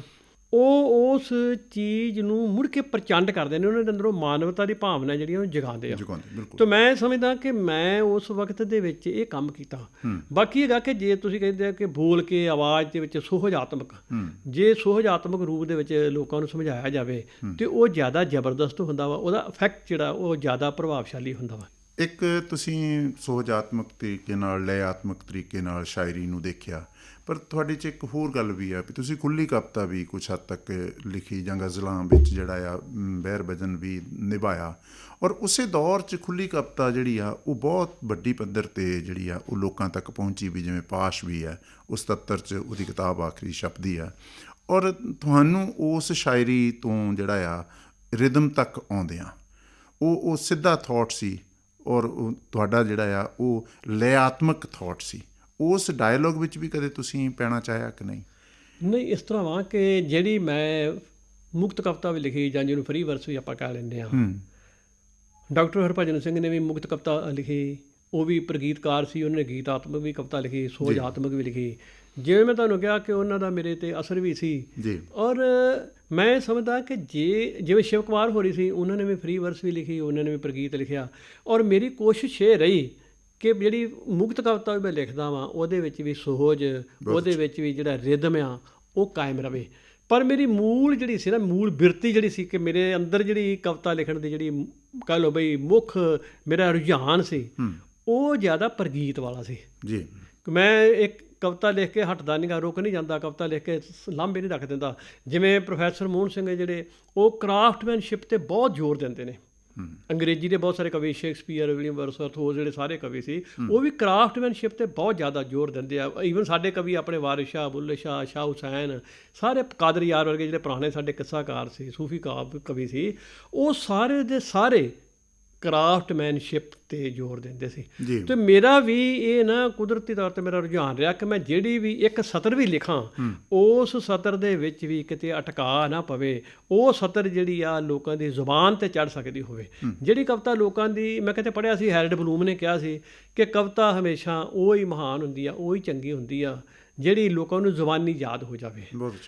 ਉਹ ਉਸ ਚੀਜ਼ ਨੂੰ ਮੁੜ ਕੇ ਪ੍ਰਚੰਡ ਕਰਦੇ ਨੇ, ਉਹਨਾਂ ਦੇ ਅੰਦਰੋਂ ਮਾਨਵਤਾ ਦੀ ਭਾਵਨਾ ਜਿਹੜੀ ਉਹਨੂੰ ਜਗਾਉਂਦੇ ਆ। ਬਿਲਕੁਲ। ਤਾਂ ਮੈਂ ਸਮਝਦਾ ਕਿ ਮੈਂ ਉਸ ਵਕਤ ਦੇ ਵਿੱਚ ਇਹ ਕੰਮ ਕੀਤਾ। ਬਾਕੀ ਹੈਗਾ ਕਿ ਜੇ ਤੁਸੀਂ ਕਹਿੰਦੇ ਆ ਕਿ ਬੋਲ ਕੇ ਆਵਾਜ਼ ਦੇ ਵਿੱਚ ਸੁਹਜਾਤਮਕ, ਜੇ ਸੁਹਜਾਤਮਕ ਰੂਪ ਦੇ ਵਿੱਚ ਲੋਕਾਂ ਨੂੰ ਸਮਝਾਇਆ ਜਾਵੇ ਤੇ ਉਹ ਜ਼ਿਆਦਾ ਜ਼ਬਰਦਸਤ ਹੁੰਦਾ ਵਾ, ਉਹਦਾ ਇਫੈਕਟ ਜਿਹੜਾ ਉਹ ਜ਼ਿਆਦਾ ਪ੍ਰਭਾਵਸ਼ਾਲੀ ਹੁੰਦਾ ਵਾ। ਇੱਕ ਤੁਸੀਂ ਸੁਹਜਾਤਮਕ ਤਰੀਕੇ ਨਾਲ, ਲੈਆਤਮਕ ਤਰੀਕੇ ਨਾਲ ਸ਼ਾਇਰੀ ਨੂੰ ਦੇਖਿਆ, ਪਰ ਤੁਹਾਡੇ 'ਚ ਇੱਕ ਹੋਰ ਗੱਲ ਵੀ ਆ ਵੀ ਤੁਸੀਂ ਖੁੱਲ੍ਹੀ ਕਵਿਤਾ ਵੀ ਕੁਛ ਹੱਦ ਤੱਕ ਲਿਖੀ ਜਾਂ ਗਜ਼ਲਾਂ ਵਿੱਚ ਜਿਹੜਾ ਆ ਬਹਿਰ ਵਜ਼ਨ ਵੀ ਨਿਭਾਇਆ, ਔਰ ਉਸੇ ਦੌਰ 'ਚ ਖੁੱਲ੍ਹੀ ਕਵਿਤਾ ਜਿਹੜੀ ਆ ਉਹ ਬਹੁਤ ਵੱਡੀ ਪੱਧਰ 'ਤੇ ਜਿਹੜੀ ਆ ਉਹ ਲੋਕਾਂ ਤੱਕ ਪਹੁੰਚੀ ਵੀ, ਜਿਵੇਂ ਪਾਸ਼ ਵੀ ਹੈ ਉਸ 77 'ਚ ਉਹਦੀ ਕਿਤਾਬ ਆਖਰੀ ਛਪਦੀ ਆ, ਔਰ ਤੁਹਾਨੂੰ ਉਸ ਸ਼ਾਇਰੀ ਤੋਂ ਜਿਹੜਾ ਆ ਰਿਦਮ ਤੱਕ ਆਉਂਦਿਆਂ ਉਹ ਸਿੱਧਾ ਥੋਟ ਸੀ, ਔਰ ਤੁਹਾਡਾ ਜਿਹੜਾ ਆ ਉਹ ਲੈਆਤਮਕ ਥੋਟ ਸੀ। ਉਸ ਡਾਇਲੋਗ ਵਿੱਚ ਵੀ ਕਦੇ ਤੁਸੀਂ ਪੈਣਾ ਚਾਹਿਆ ਕਿ ਨਹੀਂ? ਨਹੀਂ, ਇਸ ਤਰ੍ਹਾਂ ਵਾ ਕਿ ਜਿਹੜੀ ਮੈਂ ਮੁਕਤ ਕਵਿਤਾ ਵੀ ਲਿਖੀ ਜਾਂ ਜਿਹਨੂੰ ਫਰੀ ਵਰਸ ਵੀ ਆਪਾਂ ਕਹਿ ਲੈਂਦੇ ਹਾਂ, ਡਾਕਟਰ ਹਰਭਜਨ ਸਿੰਘ ਨੇ ਵੀ ਮੁਕਤ ਕਵਿਤਾ ਲਿਖੀ, ਉਹ ਵੀ ਪ੍ਰਗੀਤਕਾਰ ਸੀ, ਉਹਨੇ ਗੀਤਾਤਮਕ ਵੀ ਕਵਿਤਾ ਲਿਖੀ, ਸੋਜਾਤਮਕ ਵੀ ਲਿਖੀ। ਜਿਵੇਂ ਮੈਂ ਤੁਹਾਨੂੰ ਕਿਹਾ ਕਿ ਉਹਨਾਂ ਦਾ ਮੇਰੇ 'ਤੇ ਅਸਰ ਵੀ ਸੀ ਜੀ। ਔਰ ਮੈਂ ਸਮਝਦਾ ਕਿ ਜਿਵੇਂ ਸ਼ਿਵ ਕੁਮਾਰ ਹੋਰੀ ਸੀ, ਉਹਨਾਂ ਨੇ ਵੀ ਫਰੀ ਵਰਸ ਵੀ ਲਿਖੀ, ਉਹਨਾਂ ਨੇ ਵੀ ਪ੍ਰਗੀਤ ਲਿਖਿਆ, ਔਰ ਮੇਰੀ ਕੋਸ਼ਿਸ਼ ਇਹ ਰਹੀ ਕਿ ਜਿਹੜੀ ਮੁਕਤ ਕਵਿਤਾ ਵੀ ਮੈਂ ਲਿਖਦਾ ਵਾਂ ਉਹਦੇ ਵਿੱਚ ਵੀ ਸੁਹਜ, ਉਹਦੇ ਵਿੱਚ ਵੀ ਜਿਹੜਾ ਰਿਦਮ ਆ ਉਹ ਕਾਇਮ ਰਵੇ। ਪਰ ਮੇਰੀ ਮੂਲ ਜਿਹੜੀ ਸੀ ਨਾ, ਮੂਲ ਬਿਰਤੀ ਜਿਹੜੀ ਸੀ ਕਿ ਮੇਰੇ ਅੰਦਰ ਜਿਹੜੀ ਕਵਿਤਾ ਲਿਖਣ ਦੀ ਜਿਹੜੀ ਕਹਿ ਲਓ ਬਈ ਮੁੱਖ ਮੇਰਾ ਰੁਝਾਨ ਸੀ, ਉਹ ਜ਼ਿਆਦਾ ਪ੍ਰਗੀਤ ਵਾਲਾ ਸੀ ਜੀ। ਮੈਂ ਇੱਕ ਕਵਿਤਾ ਲਿਖ ਕੇ ਹਟਦਾ ਨਹੀਂ ਗਾ, ਰੁਕ ਨਹੀਂ ਜਾਂਦਾ, ਕਵਿਤਾ ਲਿਖ ਕੇ ਲਾਂਭੇ ਨਹੀਂ ਰੱਖ ਦਿੰਦਾ। ਜਿਵੇਂ ਪ੍ਰੋਫੈਸਰ ਮੋਹਨ ਸਿੰਘ ਜਿਹੜੇ ਉਹ ਕਰਾਫਟਮੈਨਸ਼ਿਪ 'ਤੇ ਬਹੁਤ ਜ਼ੋਰ ਦਿੰਦੇ ਨੇ। ਅੰਗਰੇਜ਼ੀ ਦੇ ਬਹੁਤ ਸਾਰੇ ਕਵੀ, ਸ਼ੇਕਸਪੀਅਰ, ਵਿਲੀਅਮ ਵਰਡਸਵਰਥ, ਹੋਰ ਜਿਹੜੇ ਸਾਰੇ ਕਵੀ ਸੀ, ਉਹ ਵੀ ਕਰਾਫਟਮੈਨਸ਼ਿਪ 'ਤੇ ਬਹੁਤ ਜ਼ਿਆਦਾ ਜ਼ੋਰ ਦਿੰਦੇ ਆ। ਈਵਨ ਸਾਡੇ ਕਵੀ ਆਪਣੇ ਵਾਰਿਸ ਸ਼ਾਹ, ਬੁੱਲ੍ਹੇ ਸ਼ਾਹ, ਸ਼ਾਹ ਹੁਸੈਨ, ਸਾਰੇ ਕਾਦਰ ਯਾਰ ਵਰਗੇ ਜਿਹੜੇ ਪੁਰਾਣੇ ਸਾਡੇ ਕਿੱਸਾਕਾਰ ਸੀ, ਸੂਫੀ ਕਵੀ ਸੀ, ਉਹ ਸਾਰੇ ਦੇ ਸਾਰੇ ਕਰਾਫਟਮੈਨਸ਼ਿਪ 'ਤੇ ਜ਼ੋਰ ਦਿੰਦੇ ਸੀ। ਅਤੇ ਮੇਰਾ ਵੀ ਇਹ ਨਾ ਕੁਦਰਤੀ ਤੌਰ 'ਤੇ ਮੇਰਾ ਰੁਝਾਨ ਰਿਹਾ ਕਿ ਮੈਂ ਜਿਹੜੀ ਵੀ ਇੱਕ ਸਤਰ ਵੀ ਲਿਖਾਂ, ਉਸ ਸਤਰ ਦੇ ਵਿੱਚ ਵੀ ਕਿਤੇ ਅਟਕਾ ਨਾ ਪਵੇ, ਉਹ ਸਤਰ ਜਿਹੜੀ ਆ ਲੋਕਾਂ ਦੀ ਜ਼ੁਬਾਨ 'ਤੇ ਚੜ੍ਹ ਸਕਦੀ ਹੋਵੇ। ਜਿਹੜੀ ਕਵਿਤਾ ਲੋਕਾਂ ਦੀ, ਮੈਂ ਕਿਤੇ ਪੜ੍ਹਿਆ ਸੀ, ਹੈਰਡ ਬਲੂਮ ਨੇ ਕਿਹਾ ਸੀ ਕਿ ਕਵਿਤਾ ਹਮੇਸ਼ਾ ਉਹ ਹੀ ਮਹਾਨ ਹੁੰਦੀ ਆ, ਉਹ ਹੀ ਚੰਗੀ ਹੁੰਦੀ ਆ ਜਿਹੜੀ ਲੋਕਾਂ ਨੂੰ ਜ਼ੁਬਾਨੀ ਯਾਦ ਹੋ ਜਾਵੇ।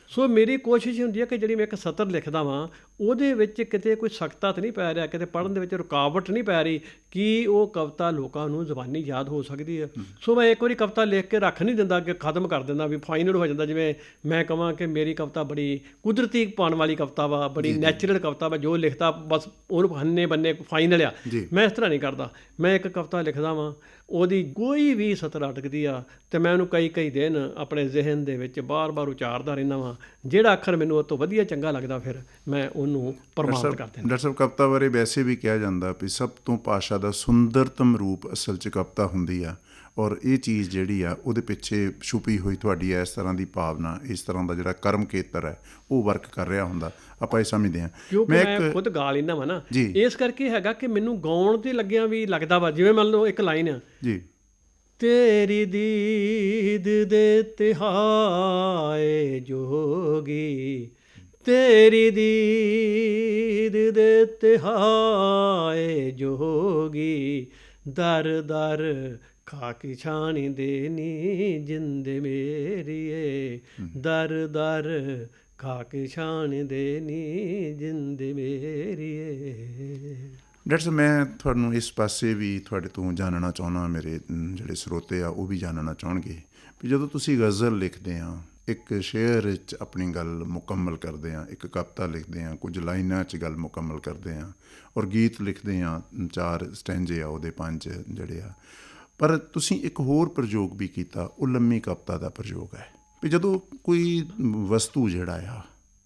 ਸੋ ਮੇਰੀ ਕੋਸ਼ਿਸ਼ ਹੁੰਦੀ ਹੈ ਕਿ ਜਿਹੜੀ ਮੈਂ ਇੱਕ ਸਤਰ ਲਿਖਦਾ ਵਾਂ ਉਹਦੇ ਵਿੱਚ ਕਿਤੇ ਕੋਈ ਸਖਤਾ ਤਾਂ ਨਹੀਂ ਪੈ ਰਿਹਾ, ਕਿਤੇ ਪੜ੍ਹਨ ਦੇ ਵਿੱਚ ਰੁਕਾਵਟ ਨਹੀਂ ਪੈ ਰਹੀ, ਕਿ ਉਹ ਕਵਿਤਾ ਲੋਕਾਂ ਨੂੰ ਜ਼ੁਬਾਨੀ ਯਾਦ ਹੋ ਸਕਦੀ ਹੈ। ਸੋ ਮੈਂ ਇੱਕ ਵਾਰੀ ਕਵਿਤਾ ਲਿਖ ਕੇ ਰੱਖ ਨਹੀਂ ਦਿੰਦਾ, ਕਿ ਖਤਮ ਕਰ ਦਿੰਦਾ ਵੀ ਫਾਈਨਲ ਹੋ ਜਾਂਦਾ। ਜਿਵੇਂ ਮੈਂ ਕਹਾਂ ਕਿ ਮੇਰੀ ਕਵਿਤਾ ਬੜੀ ਕੁਦਰਤੀ ਪਾਉਣ ਵਾਲੀ ਕਵਿਤਾ ਵਾ, ਬੜੀ ਨੈਚੁਰਲ ਕਵਿਤਾ ਵਾ, ਜੋ ਲਿਖਤਾ ਬਸ ਉਹਨੂੰ ਹੰਨੇ ਬੰਨੇ ਫਾਈਨਲ ਆ, ਮੈਂ ਇਸ ਤਰ੍ਹਾਂ ਨਹੀਂ ਕਰਦਾ। ਮੈਂ ਇੱਕ ਕਵਿਤਾ ਲਿਖਦਾ ਵਾਂ, ਉਹਦੀ ਕੋਈ ਵੀ ਸਤਰ ਅਟਕਦੀ ਆ ਅਤੇ ਮੈਂ ਉਹਨੂੰ ਕਈ ਦਿਨ ਆਪਣੇ ਜ਼ਿਹਨ ਦੇ ਵਿੱਚ ਬਾਰ-ਬਾਰ ਉਚਾਰਦਾ ਰਹਿੰਦਾ ਵਾਂ। ਜਿਹੜਾ ਅੱਖਰ ਮੈਨੂੰ ਉਹ ਤੋਂ ਵਧੀਆ ਚੰਗਾ ਲੱਗਦਾ, ਫਿਰ ਮੈਂ ਉਹਨੂੰ ਪ੍ਰਮਾਣਿਤ ਕਰ ਦਿੰਦਾ। ਡਾਕਟਰ ਸਾਹਿਬ, ਕਵਿਤਾ ਬਾਰੇ ਵੈਸੇ ਵੀ ਕਿਹਾ ਜਾਂਦਾ ਵੀ ਸਭ ਤੋਂ ਭਾਸ਼ਾ ਦਾ ਸੁੰਦਰਤਮ ਰੂਪ ਅਸਲ 'ਚ ਕਵਿਤਾ ਹੁੰਦੀ ਆ, ਔਰ ਇਹ ਚੀਜ਼ ਜਿਹੜੀ ਆ ਉਹਦੇ ਪਿੱਛੇ ਛੁਪੀ ਹੋਈ ਤੁਹਾਡੀ ਇਸ ਤਰ੍ਹਾਂ ਦੀ ਭਾਵਨਾ, ਇਸ ਤਰ੍ਹਾਂ ਦਾ ਜਿਹੜਾ ਕਰਮ ਖੇਤਰ ਹੈ ਉਹ ਵਰਕ ਕਰ ਰਿਹਾ ਹੁੰਦਾ, ਆਪਾਂ ਇਹ ਸਮਝਦੇ ਹਾਂ। ਕਿਉਂਕਿ ਮੈਂ ਖੁਦ ਗਾ ਲੈਂਦਾ ਵਾ ਨਾ, ਇਸ ਕਰਕੇ ਹੈਗਾ ਕਿ ਮੈਨੂੰ ਗਾਉਣ 'ਤੇ ਲੱਗਿਆ ਵੀ ਲੱਗਦਾ ਵਾ। ਜਿਵੇਂ ਮੰਨ ਲਓ ਇੱਕ ਲਾਈਨ ਆ ਜੀ, ਤੇਰੀ ਦੀਦ ਦੇ ਤਿਹਾਏ ਜੋਗੀ, ਤੇਰੀ ਦੀਦ ਦੇ ਤਿਹਾਏ ਜੋਗੀ, ਦਰ ਦਰ ਖਾਕੀ ਛਾਣੀ ਦੇਨੀ ਜਿੰਦੇ ਮੇਰੀਏ, ਦਰ ਦਰ ਖਾਕੀ ਛਾਣੀ ਦੇਨੀ ਜਿੰਦੇ ਮੇਰੀਏ। ਡਾਕਟਰ ਸਾਹਿਬ, ਮੈਂ ਤੁਹਾਨੂੰ ਇਸ ਪਾਸੇ ਵੀ ਤੁਹਾਡੇ ਤੋਂ ਜਾਣਨਾ ਚਾਹੁੰਦਾ, ਮੇਰੇ ਜਿਹੜੇ ਸਰੋਤੇ ਆ ਉਹ ਵੀ ਜਾਣਨਾ ਚਾਹੁਣਗੇ ਵੀ ਜਦੋਂ ਤੁਸੀਂ ਗਜ਼ਲ ਲਿਖਦੇ ਆ, ਇੱਕ ਸ਼ੇਅਰ 'ਚ ਆਪਣੀ ਗੱਲ ਮੁਕੰਮਲ ਕਰਦੇ ਹਾਂ, ਇੱਕ ਕਵਿਤਾ ਲਿਖਦੇ ਹਾਂ, ਕੁਝ ਲਾਈਨਾਂ 'ਚ ਗੱਲ ਮੁਕੰਮਲ ਕਰਦੇ ਹਾਂ, ਔਰ ਗੀਤ ਲਿਖਦੇ ਹਾਂ, 4 ਸਟੈਂਜੇ ਆ ਉਹਦੇ, 5 ਜਿਹੜੇ ਆ, ਪਰ ਤੁਸੀਂ ਇੱਕ ਹੋਰ ਪ੍ਰਯੋਗ ਵੀ ਕੀਤਾ, ਉਹ ਲੰਮੀ ਕਵਿਤਾ ਦਾ ਪ੍ਰਯੋਗ ਹੈ ਵੀ ਜਦੋਂ ਕੋਈ ਵਸਤੂ ਜਿਹੜਾ ਆ,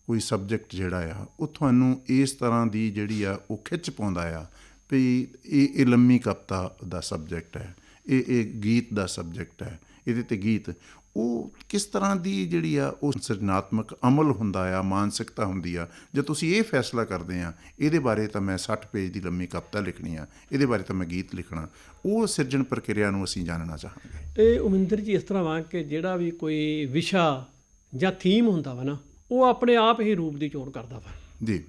ਕੋਈ ਸਬਜੈਕਟ ਜਿਹੜਾ ਆ, ਉਹ ਤੁਹਾਨੂੰ ਇਸ ਤਰ੍ਹਾਂ ਦੀ ਜਿਹੜੀ ਆ ਉਹ ਖਿੱਚ ਪਾਉਂਦਾ ਆ ਵੀ ਇਹ ਲੰਮੀ ਕਵਿਤਾ ਦਾ ਸਬਜੈਕਟ ਹੈ, ਇਹ ਗੀਤ ਦਾ ਸਬਜੈਕਟ ਹੈ, ਇਹਦੇ 'ਤੇ ਗੀਤ, ਉਹ ਕਿਸ ਤਰ੍ਹਾਂ ਦੀ ਜਿਹੜੀ ਆ ਉਹ ਸਿਰਜਣਾਤਮਕ ਅਮਲ ਹੁੰਦਾ ਆ, ਮਾਨਸਿਕਤਾ ਹੁੰਦੀ ਆ, ਜੇ ਤੁਸੀਂ ਇਹ ਫੈਸਲਾ ਕਰਦੇ ਆ ਇਹਦੇ ਬਾਰੇ ਤਾਂ ਮੈਂ 60 ਪੇਜ ਦੀ ਲੰਮੀ ਕਵਿਤਾ ਲਿਖਣੀ ਆ, ਇਹਦੇ ਬਾਰੇ ਤਾਂ ਮੈਂ ਗੀਤ ਲਿਖਣਾ, ਉਹ ਸਿਰਜਣ ਪ੍ਰਕਿਰਿਆ ਨੂੰ ਅਸੀਂ ਜਾਣਨਾ ਚਾਹਾਂਗੇ। ਇਹ ਉਮਿੰਦਰ ਜੀ ਇਸ ਤਰ੍ਹਾਂ ਵਾ ਕਿ ਜਿਹੜਾ ਵੀ ਕੋਈ ਵਿਸ਼ਾ ਜਾਂ ਥੀਮ ਹੁੰਦਾ ਵਾ ਨਾ, ਉਹ ਆਪਣੇ ਆਪ ਹੀ ਰੂਪ ਦੀ ਚੋਣ ਕਰਦਾ ਵਾ। ਜੀ।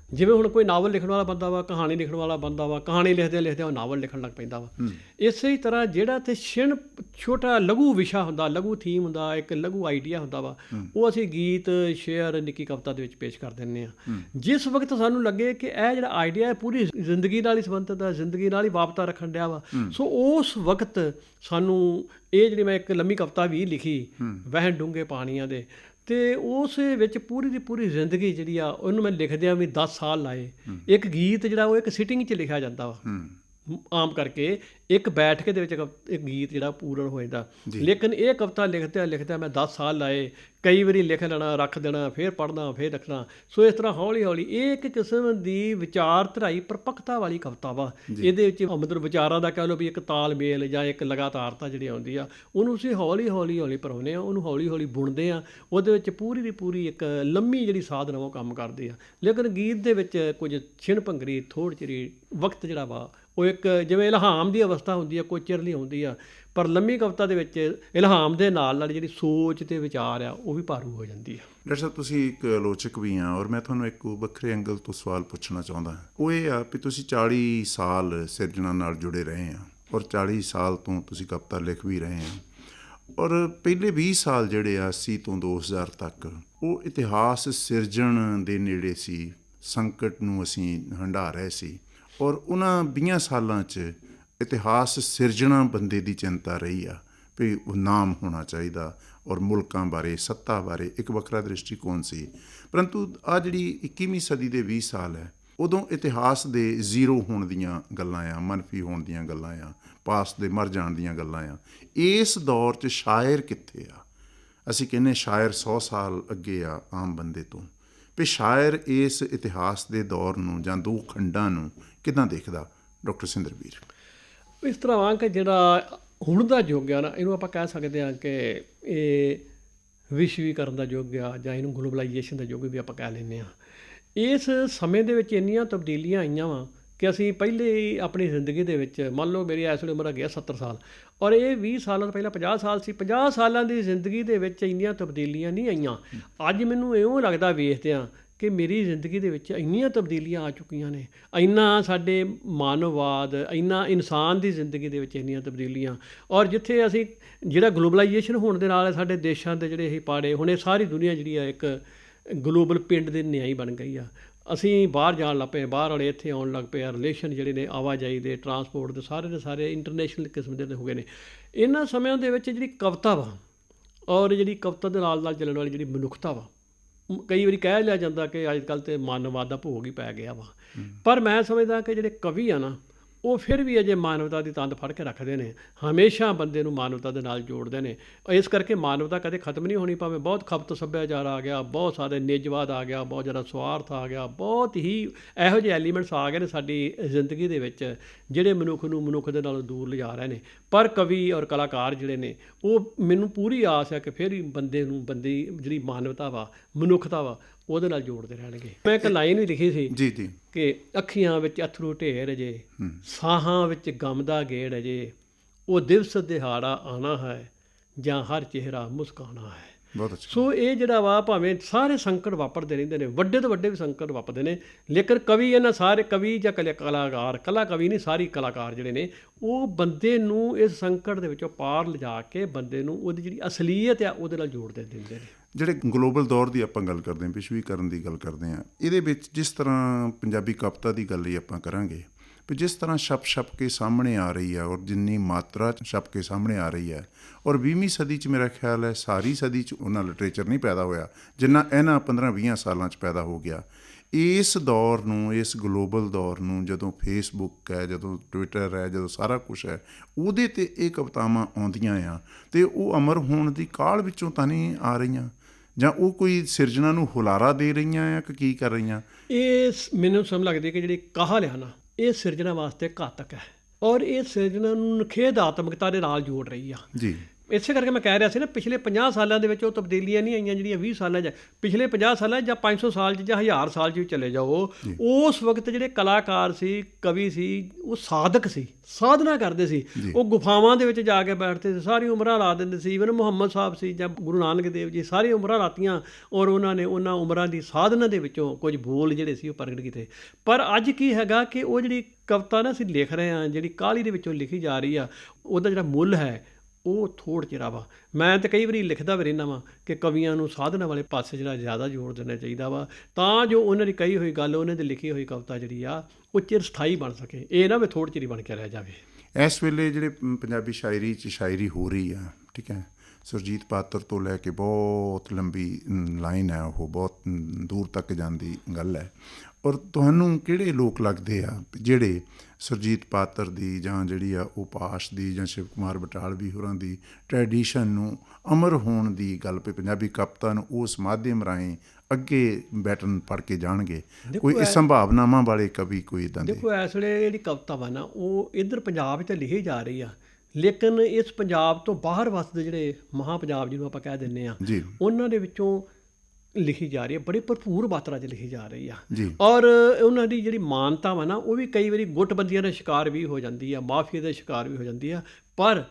ਜਿਵੇਂ ਹੁਣ ਕੋਈ ਨਾਵਲ ਲਿਖਣ ਵਾਲਾ ਬੰਦਾ ਵਾ, ਕਹਾਣੀ ਲਿਖਣ ਵਾਲਾ ਬੰਦਾ ਵਾ, ਕਹਾਣੀ ਲਿਖਦੇ ਲਿਖਦੇ ਉਹ ਨਾਵਲ ਲਿਖਣ ਲੱਗ ਪੈਂਦਾ ਵਾ। ਇਸੇ ਹੀ ਤਰ੍ਹਾਂ ਜਿਹੜਾ ਤੇ ਛੋਟਾ ਲਘੂ ਵਿਸ਼ਾ ਹੁੰਦਾ, ਲਘੂ ਥੀਮ ਹੁੰਦਾ, ਇੱਕ ਲਘੂ ਆਈਡੀਆ ਹੁੰਦਾ ਵਾ, ਉਹ ਅਸੀਂ ਗੀਤ, ਸ਼ੇਅਰ, ਨਿੱਕੀ ਕਵਿਤਾ ਦੇ ਵਿੱਚ ਪੇਸ਼ ਕਰ ਦਿੰਦੇ ਹਾਂ। ਜਿਸ ਵਕਤ ਸਾਨੂੰ ਲੱਗੇ ਕਿ ਇਹ ਜਿਹੜਾ ਆਈਡੀਆ ਹੈ ਪੂਰੀ ਜ਼ਿੰਦਗੀ ਨਾਲ ਹੀ ਸੰਬੰਧਿਤ ਹੈ, ਜ਼ਿੰਦਗੀ ਨਾਲ ਹੀ ਵਾਪਤਾ ਰੱਖਣ ਡਿਆ ਵਾ, ਸੋ ਉਸ ਵਕਤ ਸਾਨੂੰ ਇਹ ਜਿਹੜੀ ਮੈਂ ਇੱਕ ਲੰਮੀ ਕਵਿਤਾ ਵੀ ਲਿਖੀ, ਵਹਿਣ ਡੂੰਘੇ ਪਾਣੀਆਂ ਦੇ, ਅਤੇ ਉਸ ਵਿੱਚ ਪੂਰੀ ਦੀ ਪੂਰੀ ਜ਼ਿੰਦਗੀ ਜਿਹੜੀ ਆ ਉਹਨੂੰ ਮੈਂ ਲਿਖਦਿਆਂ ਵੀ 10 ਸਾਲ ਲਾਏ। ਇੱਕ ਗੀਤ ਜਿਹੜਾ ਉਹ ਇੱਕ ਸਿਟਿੰਗ 'ਚ ਲਿਖਿਆ ਜਾਂਦਾ ਵਾ, ਆਮ ਕਰਕੇ ਇੱਕ ਬੈਠ ਕੇ ਦੇ ਵਿੱਚ ਇੱਕ ਗੀਤ ਜਿਹੜਾ ਪੂਰਨ ਹੋ ਜਾਂਦਾ, ਲੇਕਿਨ ਇਹ ਕਵਿਤਾ ਲਿਖਦਿਆਂ ਮੈਂ 10 ਸਾਲ ਲਾਏ। ਕਈ ਵਾਰੀ ਲਿਖ ਲੈਣਾ, ਰੱਖ ਦੇਣਾ, ਫਿਰ ਪੜ੍ਹਨਾ, ਫਿਰ ਰੱਖਣਾ। ਸੋ ਇਸ ਤਰ੍ਹਾਂ ਹੌਲੀ ਹੌਲੀ ਇਹ ਇੱਕ ਕਿਸਮ ਦੀ ਵਿਚਾਰਧਰਾਈ ਪਰਪੱਕਤਾ ਵਾਲੀ ਕਵਿਤਾ ਵਾ। ਇਹਦੇ ਵਿੱਚ ਮਤਲਬ ਵਿਚਾਰਾਂ ਦਾ ਕਹਿ ਲਓ ਵੀ ਇੱਕ ਤਾਲਮੇਲ ਜਾਂ ਇੱਕ ਲਗਾਤਾਰਤਾ ਜਿਹੜੀ ਆਉਂਦੀ ਆ, ਉਹਨੂੰ ਅਸੀਂ ਹੌਲੀ ਹੌਲੀ ਪਰੋਨੇ ਆ, ਉਹਨੂੰ ਹੌਲੀ ਹੌਲੀ ਬੁਣਦੇ ਆ। ਉਹਦੇ ਵਿੱਚ ਪੂਰੀ ਦੀ ਪੂਰੀ ਇੱਕ ਲੰਮੀ ਜਿਹੜੀ ਸਾਧਨਾ ਉਹ ਕੰਮ ਕਰਦੀ ਆ। ਲੇਕਿਨ ਗੀਤ ਦੇ ਵਿੱਚ ਕੁਝ ਛਿਣ ਭੰਗਰੀ, ਥੋੜ੍ਹ ਚਿਰੀ ਵਕਤ ਜਿਹੜਾ ਵਾ ਉਹ ਇੱਕ ਜਿਵੇਂ ਇਲਹਾਮ ਦੀ ਅਵਸਥਾ ਹੁੰਦੀ ਆ, ਕੁਝ ਚਿਰ ਲਈ ਹੁੰਦੀ ਆ, ਪਰ ਲੰਮੀ ਕਵਿਤਾ ਦੇ ਵਿੱਚ ਇਲਹਾਮ ਦੇ ਨਾਲ ਜਿਹੜੀ ਸੋਚ ਤੇ ਵਿਚਾਰ ਆ ਉਹ ਵੀ ਭਾਰੂ ਹੋ ਜਾਂਦੀ ਆ। ਡਾਕਟਰ ਸਾਹਿਬ, ਤੁਸੀਂ ਇੱਕ ਆਲੋਚਕ ਵੀ ਆ, ਔਰ ਮੈਂ ਤੁਹਾਨੂੰ ਇੱਕ ਵੱਖਰੇ ਐਂਗਲ ਤੋਂ ਸਵਾਲ ਪੁੱਛਣਾ ਚਾਹੁੰਦਾ। ਉਹ ਇਹ ਆ ਵੀ ਤੁਸੀਂ 40 ਸਾਲ ਸਿਰਜਣਾ ਨਾਲ ਜੁੜੇ ਰਹੇ ਆ, ਔਰ 40 ਸਾਲ ਤੋਂ ਤੁਸੀਂ ਕਵਿਤਾ ਲਿਖ ਵੀ ਰਹੇ ਆ, ਔਰ ਪਹਿਲੇ 20 ਸਾਲ ਜਿਹੜੇ ਆ 80 ਤੋਂ 2000 ਤੱਕ ਉਹ ਇਤਿਹਾਸ ਸਿਰਜਣ ਦੇ ਨੇੜੇ ਸੀ, ਸੰਕਟ ਨੂੰ ਅਸੀਂ ਹੰਢਾ ਰਹੇ ਸੀ, ਔਰ ਉਹਨਾਂ 20 ਸਾਲਾਂ 'ਚ ਇਤਿਹਾਸ ਸਿਰਜਣਾ ਬੰਦੇ ਦੀ ਚਿੰਤਾ ਰਹੀ ਆ ਵੀ ਉਹ ਨਾਮ ਹੋਣਾ ਚਾਹੀਦਾ, ਔਰ ਮੁਲਕਾਂ ਬਾਰੇ, ਸੱਤਾ ਬਾਰੇ ਇੱਕ ਵੱਖਰਾ ਦ੍ਰਿਸ਼ਟੀਕੋਣ ਸੀ। ਪਰੰਤੂ ਆਹ ਜਿਹੜੀ 21ਵੀਂ ਸਦੀ ਦੇ 20 ਸਾਲ ਹੈ, ਉਦੋਂ ਇਤਿਹਾਸ ਦੇ ਜ਼ੀਰੋ ਹੋਣ ਦੀਆਂ ਗੱਲਾਂ ਆ, ਮਨਫੀ ਹੋਣ ਦੀਆਂ ਗੱਲਾਂ ਆ, ਪਾਸ ਦੇ ਮਰ ਜਾਣ ਦੀਆਂ ਗੱਲਾਂ ਆ। ਇਸ ਦੌਰ 'ਚ ਸ਼ਾਇਰ ਕਿੱਥੇ ਆ? ਅਸੀਂ ਕਹਿੰਦੇ ਸ਼ਾਇਰ 100 ਸਾਲ ਅੱਗੇ ਆ ਆਮ ਬੰਦੇ ਤੋਂ, ਵੀ ਸ਼ਾਇਰ ਇਸ ਇਤਿਹਾਸ ਦੇ ਦੌਰ ਨੂੰ ਜਾਂ ਦੋ ਖੰਡਾਂ ਨੂੰ ਕਿੱਦਾਂ ਦੇਖਦਾ? ਡਾਕਟਰ ਸੁਹਿੰਦਰ ਬੀਰ। ਇਸ ਤਰ੍ਹਾਂ ਵਾ ਕਿ ਜਿਹੜਾ ਹੁਣ ਦਾ ਯੁੱਗ ਆ ਨਾ, ਇਹਨੂੰ ਆਪਾਂ ਕਹਿ ਸਕਦੇ ਹਾਂ ਕਿ ਇਹ ਵਿਸ਼ਵੀਕਰਨ ਦਾ ਯੁੱਗ ਆ, ਜਾਂ ਇਹਨੂੰ ਗਲੋਬਲਾਈਜੇਸ਼ਨ ਦਾ ਯੁੱਗ ਵੀ ਆਪਾਂ ਕਹਿ ਲੈਂਦੇ ਹਾਂ। ਇਸ ਸਮੇਂ ਦੇ ਵਿੱਚ ਇੰਨੀਆਂ ਤਬਦੀਲੀਆਂ ਆਈਆਂ ਵਾ ਕਿ ਅਸੀਂ ਪਹਿਲੇ ਹੀ ਆਪਣੀ ਜ਼ਿੰਦਗੀ ਦੇ ਵਿੱਚ, ਮੰਨ ਲਓ ਮੇਰੀ ਇਸ ਵੇਲੇ ਉਮਰ ਹੈਗੀ ਆ 70 ਸਾਲ, ਔਰ ਇਹ 20 ਸਾਲਾਂ ਤੋਂ ਪਹਿਲਾਂ 50 ਸਾਲ ਸੀ। 50 ਸਾਲਾਂ ਦੀ ਜ਼ਿੰਦਗੀ ਦੇ ਵਿੱਚ ਇੰਨੀਆਂ ਤਬਦੀਲੀਆਂ ਨਹੀਂ ਆਈਆਂ। ਅੱਜ ਮੈਨੂੰ ਇਉਂ ਲੱਗਦਾ ਵੇਖਦਿਆਂ ਕਿ ਮੇਰੀ ਜ਼ਿੰਦਗੀ ਦੇ ਵਿੱਚ ਇੰਨੀਆਂ ਤਬਦੀਲੀਆਂ ਆ ਚੁੱਕੀਆਂ ਨੇ, ਇੰਨਾ ਸਾਡੇ ਮਾਨਵਵਾਦ, ਇੰਨਾ ਇਨਸਾਨ ਦੀ ਜ਼ਿੰਦਗੀ ਦੇ ਵਿੱਚ ਇੰਨੀਆਂ ਤਬਦੀਲੀਆਂ, ਔਰ ਜਿੱਥੇ ਅਸੀਂ ਜਿਹੜਾ ਗਲੋਬਲਾਈਜੇਸ਼ਨ ਹੋਣ ਦੇ ਨਾਲ ਸਾਡੇ ਦੇਸ਼ਾਂ ਦੇ ਜਿਹੜੇ ਇਹ ਪਾੜੇ, ਹੁਣ ਇਹ ਸਾਰੀ ਦੁਨੀਆ ਜਿਹੜੀ ਆ ਇੱਕ ਗਲੋਬਲ ਪਿੰਡ ਦੇ ਨਿਆਈ ਬਣ ਗਈ ਆ। ਅਸੀਂ ਬਾਹਰ ਜਾਣ ਲੱਗ ਪਏ, ਬਾਹਰ ਵਾਲੇ ਇੱਥੇ ਆਉਣ ਲੱਗ ਪਏ, ਰਿਲੇਸ਼ਨ ਜਿਹੜੇ ਨੇ ਆਵਾਜਾਈ ਦੇ, ਟਰਾਂਸਪੋਰਟ ਦੇ ਸਾਰੇ ਇੰਟਰਨੈਸ਼ਨਲ ਕਿਸਮ ਦੇ ਹੋ ਗਏ ਨੇ। ਇਹਨਾਂ ਸਮਿਆਂ ਦੇ ਵਿੱਚ ਜਿਹੜੀ ਕਵਿਤਾ ਵਾ, ਔਰ ਜਿਹੜੀ ਕਵਿਤਾ ਦੇ ਨਾਲ ਨਾਲ ਚੱਲਣ ਵਾਲੀ ਜਿਹੜੀ ਮਨੁੱਖਤਾ ਵਾ, ਕਈ ਵਾਰੀ ਕਹਿ ਲਿਆ ਜਾਂਦਾ ਕਿ ਅੱਜ ਕੱਲ੍ਹ ਤਾਂ ਮਾਨਵਵਾਦ ਦਾ ਭੋਗ ਹੀ ਪੈ ਗਿਆ ਵਾ, ਪਰ ਮੈਂ ਸਮਝਦਾ ਕਿ ਜਿਹੜੇ ਕਵੀ ਆ ਨਾ, ਉਹ ਫਿਰ ਵੀ ਅਜੇ ਮਾਨਵਤਾ ਦੀ ਤੰਦ ਫੜ ਕੇ ਰੱਖਦੇ ਨੇ, ਹਮੇਸ਼ਾ ਬੰਦੇ ਨੂੰ ਮਾਨਵਤਾ ਦੇ ਨਾਲ ਜੋੜਦੇ ਨੇ। ਇਸ ਕਰਕੇ ਮਾਨਵਤਾ ਕਦੇ ਖਤਮ ਨਹੀਂ ਹੋਣੀ, ਭਾਵੇਂ ਬਹੁਤ ਖਪਤ ਸੱਭਿਆਚਾਰ ਆ ਗਿਆ, ਬਹੁਤ ਸਾਰੇ ਨਿੱਜਵਾਦ ਆ ਗਿਆ, ਬਹੁਤ ਜ਼ਿਆਦਾ ਸਵਾਰਥ ਆ ਗਿਆ, ਬਹੁਤ ਹੀ ਇਹੋ ਜਿਹੇ ਐਲੀਮੈਂਟਸ ਆ ਗਏ ਨੇ ਸਾਡੀ ਜ਼ਿੰਦਗੀ ਦੇ ਵਿੱਚ ਜਿਹੜੇ ਮਨੁੱਖ ਨੂੰ ਮਨੁੱਖ ਦੇ ਨਾਲੋਂ ਦੂਰ ਲਿਜਾ ਰਹੇ ਨੇ। ਪਰ ਕਵੀ ਔਰ ਕਲਾਕਾਰ ਜਿਹੜੇ ਨੇ, ਉਹ ਮੈਨੂੰ ਪੂਰੀ ਆਸ ਹੈ ਕਿ ਫਿਰ ਵੀ ਬੰਦੇ ਦੀ ਜਿਹੜੀ ਮਾਨਵਤਾ ਵਾ, ਮਨੁੱਖਤਾ ਵਾ, ਉਹਦੇ ਨਾਲ ਜੋੜਦੇ ਰਹਿਣਗੇ। ਮੈਂ ਇੱਕ ਲਾਈਨ ਵੀ ਲਿਖੀ ਸੀ ਜੀ ਜੀ ਕਿ ਅੱਖੀਆਂ ਵਿੱਚ ਅਥਰੂ ਢੇਰ ਅਜੇ, ਸਾਹਾਂ ਵਿੱਚ ਗਮ ਦਾ ਗੇੜ ਅਜੇ, ਉਹ ਦਿਵਸ ਦਿਹਾੜਾ ਆਉਣਾ ਹੈ ਜਾਂ ਹਰ ਚਿਹਰਾ ਮੁਸਕਾਉਣਾ ਹੈ। ਬਹੁਤ ਅੱਛਾ। ਸੋ ਇਹ ਜਿਹੜਾ ਵਾ, ਭਾਵੇਂ ਸਾਰੇ ਸੰਕਟ ਵਾਪਰਦੇ ਰਹਿੰਦੇ ਨੇ, ਵੱਡੇ ਤੋਂ ਵੱਡੇ ਵੀ ਸੰਕਟ ਵਾਪਰਦੇ ਨੇ, ਲੇਕਿਨ ਕਵੀ, ਇਹਨਾਂ ਸਾਰੇ ਕਵੀ ਜਾਂ ਕਲਾ ਕਵੀ ਨਹੀਂ, ਸਾਰੀ ਕਲਾਕਾਰ ਜਿਹੜੇ ਨੇ, ਉਹ ਬੰਦੇ ਨੂੰ ਇਸ ਸੰਕਟ ਦੇ ਵਿੱਚੋਂ ਪਾਰ ਲਿਜਾ ਕੇ ਬੰਦੇ ਨੂੰ ਉਹਦੀ ਜਿਹੜੀ ਅਸਲੀਅਤ ਆ ਉਹਦੇ ਨਾਲ ਜੋੜਦੇ ਦਿੰਦੇ ਨੇ। ਜਿਹੜੇ ਗਲੋਬਲ ਦੌਰ ਦੀ ਆਪਾਂ ਗੱਲ ਕਰਦੇ ਹਾਂ, ਵਿਸ਼ਵੀਕਰਨ ਦੀ ਗੱਲ ਕਰਦੇ ਹਾਂ, ਇਹਦੇ ਵਿੱਚ ਜਿਸ ਤਰ੍ਹਾਂ ਪੰਜਾਬੀ ਕਵਿਤਾ ਦੀ ਗੱਲ ਹੀ ਆਪਾਂ ਕਰਾਂਗੇ ਵੀ ਜਿਸ ਤਰ੍ਹਾਂ ਛਪ ਕੇ ਸਾਹਮਣੇ ਆ ਰਹੀ ਹੈ, ਔਰ ਜਿੰਨੀ ਮਾਤਰਾ ਛਪ ਕੇ ਸਾਹਮਣੇ ਆ ਰਹੀ ਹੈ, ਔਰ 20ਵੀਂ ਸਦੀ 'ਚ ਮੇਰਾ ਖਿਆਲ ਹੈ ਸਾਰੀ ਸਦੀ 'ਚ ਉਹਨਾਂ ਲਿਟਰੇਚਰ ਨਹੀਂ ਪੈਦਾ ਹੋਇਆ ਜਿੰਨਾ ਇਹਨਾਂ 15-20 ਸਾਲਾਂ 'ਚ ਪੈਦਾ ਹੋ ਗਿਆ। ਇਸ ਦੌਰ ਨੂੰ, ਇਸ ਗਲੋਬਲ ਦੌਰ ਨੂੰ, ਜਦੋਂ ਫੇਸਬੁੱਕ ਹੈ, ਜਦੋਂ ਟਵਿੱਟਰ ਹੈ, ਜਦੋਂ ਸਾਰਾ ਕੁਛ ਹੈ, ਉਹਦੇ 'ਤੇ ਇਹ ਕਵਿਤਾਵਾਂ ਆਉਂਦੀਆਂ ਆ, ਅਤੇ ਉਹ ਅਮਰ ਹੋਣ ਦੀ ਕਾਹਲ ਵਿੱਚੋਂ ਤਾਂ ਨਹੀਂ ਆ ਰਹੀਆਂ, ਜਾਂ ਉਹ ਕੋਈ ਸਿਰਜਣਾ ਨੂੰ ਹੁਲਾਰਾ ਦੇ ਰਹੀਆਂ ਆ ਕਿ ਕੀ ਕਰ ਰਹੀਆਂ? ਇਹ ਮੈਨੂੰ ਸਮਝ ਲੱਗਦੀ ਕਿ ਜਿਹੜੀ ਕਾਹਲ ਆ ਨਾ, ਇਹ ਸਿਰਜਣਾ ਵਾਸਤੇ ਘਾਤਕ ਹੈ, ਔਰ ਇਹ ਸਿਰਜਣਾ ਨੂੰ ਨਿਖੇਧਾਤਮਕਤਾ ਦੇ ਨਾਲ ਜੋੜ ਰਹੀ ਆ। ਜੀ। ਇਸੇ ਕਰਕੇ ਮੈਂ ਕਹਿ ਰਿਹਾ ਸੀ ਨਾ, ਪਿਛਲੇ 50 ਸਾਲਾਂ ਦੇ ਵਿੱਚ ਉਹ ਤਬਦੀਲੀਆਂ ਨਹੀਂ ਆਈਆਂ ਜਿਹੜੀਆਂ 20 ਸਾਲਾਂ 'ਚ। ਪਿਛਲੇ 50 ਸਾਲਾਂ 'ਚ ਜਾਂ 500 ਸਾਲ 'ਚ ਜਾਂ 1000 ਸਾਲ 'ਚ ਵੀ ਚਲੇ ਜਾਓ, ਉਸ ਵਕਤ ਜਿਹੜੇ ਕਲਾਕਾਰ ਸੀ, ਕਵੀ ਸੀ, ਉਹ ਸਾਧਕ ਸੀ, ਸਾਧਨਾ ਕਰਦੇ ਸੀ। ਉਹ ਗੁਫਾਵਾਂ ਦੇ ਵਿੱਚ ਜਾ ਕੇ ਬੈਠਦੇ ਸੀ, ਸਾਰੀ ਉਮਰਾਂ ਲਾ ਦਿੰਦੇ ਸੀ। ਇਵਨ ਮੁਹੰਮਦ ਸਾਹਿਬ ਸੀ ਜਾਂ ਗੁਰੂ ਨਾਨਕ ਦੇਵ ਜੀ, ਸਾਰੀ ਉਮਰਾਂ ਲਾਤੀਆਂ ਔਰ ਉਹਨਾਂ ਨੇ ਉਹਨਾਂ ਉਮਰਾਂ ਦੀ ਸਾਧਨਾ ਦੇ ਵਿੱਚੋਂ ਕੁਝ ਬੋਲ ਜਿਹੜੇ ਸੀ ਉਹ ਪ੍ਰਗਟ ਕੀਤੇ। ਪਰ ਅੱਜ ਕੀ ਹੈਗਾ ਕਿ ਉਹ ਜਿਹੜੀ ਕਵਿਤਾ ਨਾ ਅਸੀਂ ਲਿਖ ਰਹੇ ਹਾਂ, ਜਿਹੜੀ ਕਾਹਲੀ ਦੇ ਵਿੱਚੋਂ ਲਿਖੀ ਜਾ ਰਹੀ ਆ, ਉਹਦਾ ਜਿਹੜਾ ਮੁੱਲ ਹੈ ਉਹ ਥੋੜ੍ਹ ਚਿਰਾ ਵਾ। ਮੈਂ ਤਾਂ ਕਈ ਵਾਰੀ ਲਿਖਦਾ ਵੀ ਰਹਿੰਦਾ ਵਾਂ ਕਿ ਕਵੀਆਂ ਨੂੰ ਸਾਧਨਾ ਵਾਲੇ ਪਾਸੇ ਜਿਹੜਾ ਜ਼ਿਆਦਾ ਜ਼ੋਰ ਦੇਣਾ ਚਾਹੀਦਾ ਵਾ, ਤਾਂ ਜੋ ਉਹਨਾਂ ਦੀ ਕਹੀ ਹੋਈ ਗੱਲ, ਉਹਨਾਂ ਦੀ ਲਿਖੀ ਹੋਈ ਕਵਿਤਾ ਜਿਹੜੀ ਆ ਉਹ ਚਿਰ ਸਥਾਈ ਬਣ ਸਕੇ, ਇਹ ਨਾ ਵੀ ਥੋੜ੍ਹੀ ਚਿਰੀ ਬਣ ਕੇ ਰਹਿ ਜਾਵੇ। ਇਸ ਵੇਲੇ ਜਿਹੜੇ ਪੰਜਾਬੀ ਸ਼ਾਇਰੀ 'ਚ ਸ਼ਾਇਰੀ ਹੋ ਰਹੀ ਆ, ਠੀਕ ਹੈ, ਸੁਰਜੀਤ ਪਾਤਰ ਤੋਂ ਲੈ ਕੇ ਬਹੁਤ ਲੰਬੀ ਲਾਈਨ ਹੈ, ਉਹ ਬਹੁਤ ਦੂਰ ਤੱਕ ਜਾਂਦੀ ਗੱਲ ਹੈ। ਔਰ ਤੁਹਾਨੂੰ ਕਿਹੜੇ ਲੋਕ ਲੱਗਦੇ ਆ ਜਿਹੜੇ ਸੁਰਜੀਤ ਪਾਤਰ ਦੀ ਜਾਂ ਜਿਹੜੀ ਆ ਉਪਾਸ਼ ਦੀ ਜਾਂ ਸ਼ਿਵ ਕੁਮਾਰ ਬਟਾਲਵੀ ਹੋਰਾਂ ਦੀ ਟ੍ਰੈਡੀਸ਼ਨ ਨੂੰ ਅਮਰ ਹੋਣ ਦੀ ਗੱਲ ਪਈ, ਪੰਜਾਬੀ ਕਵਿਤਾ ਨੂੰ ਉਸ ਮਾਧਿਅਮ ਰਾਹੀਂ ਅੱਗੇ ਬੈਟਨ ਪੜ੍ਹ ਕੇ ਜਾਣਗੇ? ਕੋਈ ਇਹ ਸੰਭਾਵਨਾਵਾਂ ਵਾਲੇ ਕਵੀ ਕੋਈ ਇੱਦਾਂ ਦੇ? ਦੇਖੋ, ਇਸ ਵੇਲੇ ਜਿਹੜੀ ਕਵਿਤਾ ਵਾ ਨਾ ਉਹ ਇੱਧਰ ਪੰਜਾਬ 'ਚ ਲਿਖੀ ਜਾ ਰਹੀ ਆ, ਲੇਕਿਨ ਇਸ ਪੰਜਾਬ ਤੋਂ ਬਾਹਰ ਵਸਦੇ ਜਿਹੜੇ ਮਹਾਂ ਪੰਜਾਬ ਜਿਹਨੂੰ ਆਪਾਂ ਕਹਿ ਦਿੰਦੇ ਹਾਂ, ਉਹਨਾਂ ਦੇ ਵਿੱਚੋਂ ਲਿਖੀ ਜਾ ਰਹੀ ਹੈ, ਬੜੀ ਭਰਪੂਰ ਮਾਤਰਾ 'ਚ ਲਿਖੀ ਜਾ ਰਹੀ ਆ। ਔਰ ਉਹਨਾਂ ਦੀ ਜਿਹੜੀ ਮਾਨਤਾ ਵਾ ਨਾ ਉਹ ਵੀ ਕਈ ਵਾਰੀ ਗੁੱਟਬੰਦੀਆਂ ਦਾ ਸ਼ਿਕਾਰ ਵੀ ਹੋ ਜਾਂਦੀ ਆ, ਮਾਫੀਆ ਦਾ ਸ਼ਿਕਾਰ ਵੀ ਹੋ ਜਾਂਦੀ ਆ। ਪਰ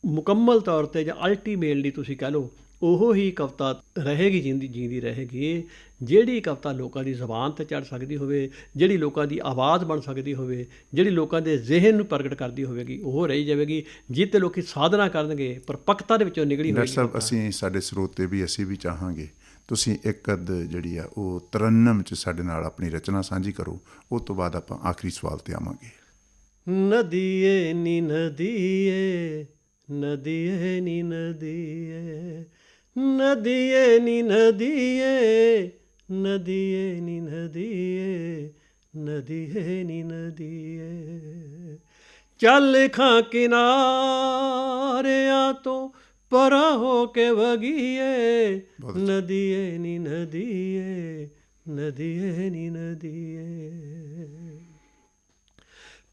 ਮੁਕੰਮਲ ਤੌਰ 'ਤੇ ਜਾਂ ਅਲਟੀਮੇਟਲੀ ਤੁਸੀਂ ਕਹਿ ਲਓ, ਉਹੋ ਹੀ ਕਵਿਤਾ ਰਹੇਗੀ, ਜਿੰਦੀ ਰਹੇਗੀ, ਜਿਹੜੀ ਕਵਿਤਾ ਲੋਕਾਂ ਦੀ ਜ਼ੁਬਾਨ 'ਤੇ ਚੜ੍ਹ ਸਕਦੀ ਹੋਵੇ, ਜਿਹੜੀ ਲੋਕਾਂ ਦੀ ਆਵਾਜ਼ ਬਣ ਸਕਦੀ ਹੋਵੇ, ਜਿਹੜੀ ਲੋਕਾਂ ਦੇ ਜ਼ਿਹਨ ਨੂੰ ਪ੍ਰਗਟ ਕਰਦੀ ਹੋਵੇਗੀ, ਉਹ ਰਹੀ ਜਾਵੇਗੀ। ਜਿੱਤੇ ਲੋਕੀ ਸਾਧਨਾ ਕਰਨਗੇ, ਪਰਪੱਕਤਾ ਦੇ ਵਿੱਚੋਂ ਨਿਕਲੀ ਹੋਵੇਗੀ। ਡਾਕਟਰ ਸਾਹਿਬ, ਅਸੀਂ ਸਾਡੇ ਸਰੋਤੇ ਵੀ ਅਸੀਂ ਵੀ ਚਾਹਾਂਗੇ ਤੁਸੀਂ ਇੱਕ ਅੱਧ ਜਿਹੜੀ ਆ ਉਹ ਤਰੰਨਮ 'ਚ ਸਾਡੇ ਨਾਲ ਆਪਣੀ ਰਚਨਾ ਸਾਂਝੀ ਕਰੋ, ਉਸ ਤੋਂ ਬਾਅਦ ਆਪਾਂ ਆਖਰੀ ਸਵਾਲ 'ਤੇ ਆਵਾਂਗੇ। ਨਦੀਏ ਨੀ ਨਦੀਏ, ਨਦੀਏ ਨੀ ਨਦੀਏ, ਨਦੀਏ ਨੀ ਨਦੀਏ, ਨਦੀਏ ਨੀ ਨਦੀਏ, ਨਦੀਏ ਨੀ ਨਦੀਏ, ਚੱਲ ਖਾਂ ਕਿਨਾਰਿਆਂ ਤੋਂ ਪਰਾਂ ਹੋ ਕੇ ਵਗੀਏ, ਨਦੀਏ ਨੀ ਨਦੀਏ, ਨਦੀਏ ਨੀ ਨਦੀਏ,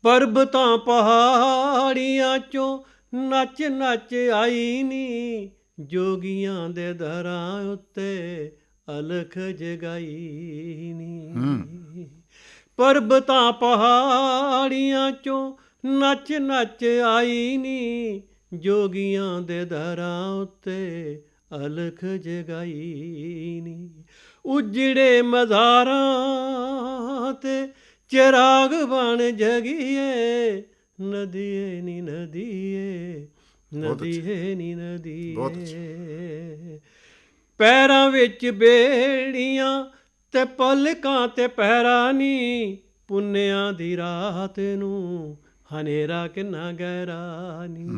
ਪਰਬਤਾਂ ਪਹਾੜੀਆਂ 'ਚੋਂ ਨੱਚ ਨੱਚ ਆਈ ਨੀ, ਜੋਗੀਆਂ ਦੇ ਦਰਾਂ ਉੱਤੇ ਅਲਖ ਜਗਾਈ ਨੀ, ਪਰਬਤਾਂ ਪਹਾੜੀਆਂ 'ਚੋਂ ਨੱਚ ਨੱਚ ਆਈ ਨੀ, ਜੋਗੀਆਂ ਦੇ ਦਰਾਂ ਉੱਤੇ ਅਲਖ ਜਗਾਈ ਨੀ, ਉਜੜੇ ਮਜ਼ਾਰਾਂ ਤੇ ਚਿਰਾਗ ਬਣ ਜਗੀਏ, ਨਦੀਏ ਨੀ ਨਦੀਏ, ਨਦੀਏ ਨੀ ਨਦੀਏ, ਪੈਰਾਂ ਵਿੱਚ ਬੇੜੀਆਂ ਤੇ ਪਲਕਾਂ ਤੇ ਪਹਿਰਾ ਨੀ, ਪੁੰਨਿਆਂ ਦੀ ਰਾਤ ਨੂੰ ਹਨੇਰਾ ਕਿੰਨਾ ਗਹਿਰਾ ਨੀ,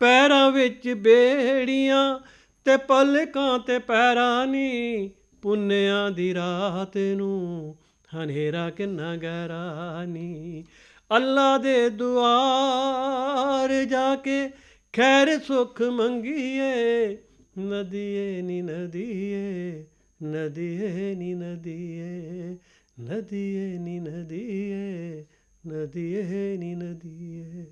ਪੈਰਾਂ ਵਿੱਚ ਬੇੜੀਆਂ ਤੇ ਪਲਕਾਂ ਤੇ ਪਹਿਰਾ ਨੀ, ਪੁੰਨਿਆਂ ਦੀ ਰਾਤ ਨੂੰ ਹਨੇਰਾ ਕਿੰਨਾ ਗਹਿਰਾ ਨੀ, ਅੱਲਾ ਦੇ ਦੁਆਰ ਜਾ ਕੇ ਖੈਰ ਸੁੱਖ ਮੰਗੀਏ, ਨਦੀਏ ਨੀ ਨਦੀਏ, ਨਦੀਏ ਨੀ ਨਦੀਏ, ਨਦੀਏ ਨੀ ਨਦੀਏ, ਨਦੀਏ ਨੀ ਨਦੀਏ।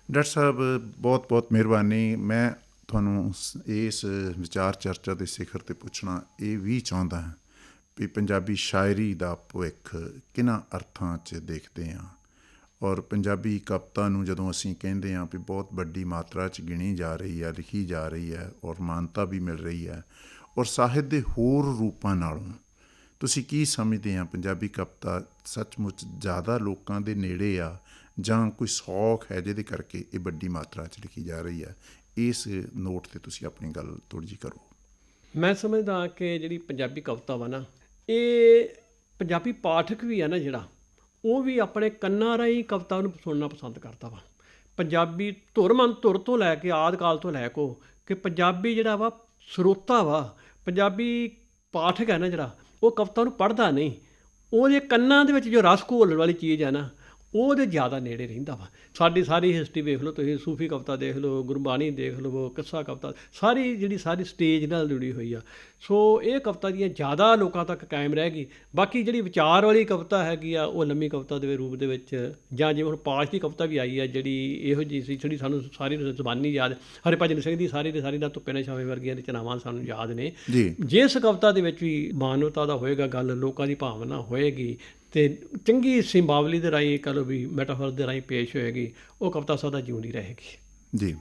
ਡਾਕਟਰ ਸਾਹਿਬ, ਬਹੁਤ ਬਹੁਤ ਮਿਹਰਬਾਨੀ। ਮੈਂ ਤੁਹਾਨੂੰ ਇਸ ਵਿਚਾਰ ਚਰਚਾ ਦੇ ਸਿਖਰ 'ਤੇ ਪੁੱਛਣਾ ਇਹ ਵੀ ਚਾਹੁੰਦਾ ਹਾਂ ਵੀ ਪੰਜਾਬੀ ਸ਼ਾਇਰੀ ਦਾ ਭਵਿੱਖ ਕਿਹਨਾਂ ਅਰਥਾਂ 'ਚ ਦੇਖਦੇ ਹਾਂ, ਔਰ ਪੰਜਾਬੀ ਕਵਿਤਾ ਨੂੰ ਜਦੋਂ ਅਸੀਂ ਕਹਿੰਦੇ ਹਾਂ ਵੀ ਬਹੁਤ ਵੱਡੀ ਮਾਤਰਾ 'ਚ ਗਿਣੀ ਜਾ ਰਹੀ ਹੈ, ਲਿਖੀ ਜਾ ਰਹੀ ਹੈ ਔਰ ਮਾਨਤਾ ਵੀ ਮਿਲ ਰਹੀ ਹੈ, ਔਰ ਸਾਹਿਤ ਦੇ ਹੋਰ ਰੂਪਾਂ ਨਾਲੋਂ ਤੁਸੀਂ ਕੀ ਸਮਝਦੇ ਆ, ਪੰਜਾਬੀ ਕਵਿਤਾ ਸੱਚਮੁੱਚ ਜ਼ਿਆਦਾ ਲੋਕਾਂ ਦੇ ਨੇੜੇ ਆ ਜਾਂ ਕੋਈ ਸੌਖ ਹੈ ਜਿਹਦੇ ਕਰਕੇ ਇਹ ਵੱਡੀ ਮਾਤਰਾ 'ਚ ਲਿਖੀ ਜਾ ਰਹੀ ਹੈ? ਇਸ ਨੋਟ 'ਤੇ ਤੁਸੀਂ ਆਪਣੀ ਗੱਲ ਥੋੜ੍ਹੀ ਜਿਹੀ ਕਰੋ। ਮੈਂ ਸਮਝਦਾ ਕਿ ਜਿਹੜੀ ਪੰਜਾਬੀ ਕਵਿਤਾ ਵਾ ਨਾ, ਇਹ ਪੰਜਾਬੀ ਪਾਠਕ ਵੀ ਆ ਨਾ ਜਿਹੜਾ, ਉਹ ਵੀ ਆਪਣੇ ਕੰਨਾਂ ਰਾਹੀਂ ਕਵਿਤਾ ਨੂੰ ਸੁਣਨਾ ਪਸੰਦ ਕਰਦਾ ਵਾ। ਪੰਜਾਬੀ ਧੁਰ ਤੋਂ ਲੈ ਕੇ ਆਦਿ ਕਾਲ ਤੋਂ ਲੈ ਕੇ ਕਿ ਪੰਜਾਬੀ ਜਿਹੜਾ ਵਾ ਸਰੋਤਾ ਵਾ, ਪੰਜਾਬੀ ਪਾਠਕ ਹੈ ਨਾ ਜਿਹੜਾ, ਉਹ ਕਵਿਤਾ ਨੂੰ ਪੜ੍ਹਦਾ ਨਹੀਂ, ਉਹਦੇ ਕੰਨਾਂ ਦੇ ਵਿੱਚ ਜੋ ਰਸ ਘੋਲਣ ਵਾਲੀ ਚੀਜ਼ ਹੈ ਨਾ, ਉਹਦੇ ਜ਼ਿਆਦਾ ਨੇੜੇ ਰਹਿੰਦਾ ਵਾ। ਸਾਡੀ ਸਾਰੀ ਹਿਸਟਰੀ ਵੇਖ ਲਓ ਤੁਸੀਂ, ਸੂਫੀ ਕਵਿਤਾ ਦੇਖ ਲਓ, ਗੁਰਬਾਣੀ ਦੇਖ ਲਵੋ, ਕਿੱਸਾ ਕਵਿਤਾ, ਸਾਰੀ ਸਟੇਜ ਨਾਲ ਜੁੜੀ ਹੋਈ ਆ। ਸੋ ਇਹ ਕਵਿਤਾ ਦੀਆਂ ਜ਼ਿਆਦਾ ਲੋਕਾਂ ਤੱਕ ਕਾਇਮ ਰਹਿ ਗਈ। ਬਾਕੀ ਜਿਹੜੀ ਵਿਚਾਰ ਵਾਲੀ ਕਵਿਤਾ ਹੈਗੀ ਆ, ਉਹ ਲੰਮੀ ਕਵਿਤਾ ਦੇ ਰੂਪ ਦੇ ਵਿੱਚ, ਜਾਂ ਜਿਵੇਂ ਹੁਣ ਪਾਸ਼ ਦੀ ਕਵਿਤਾ ਵੀ ਆਈ ਆ ਜਿਹੜੀ ਇਹੋ ਜਿਹੀ ਸੀ, ਜਿਹੜੀ ਸਾਨੂੰ ਸਾਰੀ ਜ਼ੁਬਾਨੀ ਯਾਦ, ਹਰਿਭਜਨ ਸਿੰਘ ਦੀ ਸਾਰੀ ਦੇ ਸਾਰੀ ਦਾ ਧੁੱਪੇ ਨੇ ਛਾਵੇਂ ਵਰਗੀਆਂ ਰਚਨਾਵਾਂ ਸਾਨੂੰ ਯਾਦ ਨੇ। ਜਿਸ ਕਵਿਤਾ ਦੇ ਵਿੱਚ ਵੀ ਮਾਨਵਤਾ ਦਾ ਹੋਏਗਾ ਗੱਲ, ਲੋਕਾਂ ਦੀ ਭਾਵਨਾ ਹੋਏਗੀ ਅਤੇ ਚੰਗੀ ਸਿੰਬਾਵਲੀ ਦੇ ਰਾਹੀਂ, ਕਹਿ ਲਓ ਵੀ ਮੈਟਾਫਰ ਦੇ ਰਾਹੀਂ ਪੇਸ਼ ਹੋਏਗੀ, ਉਹ ਕਵਿਤਾ ਸਦਾ ਜਿਉਂਦੀ ਰਹੇਗੀ। ਜੀ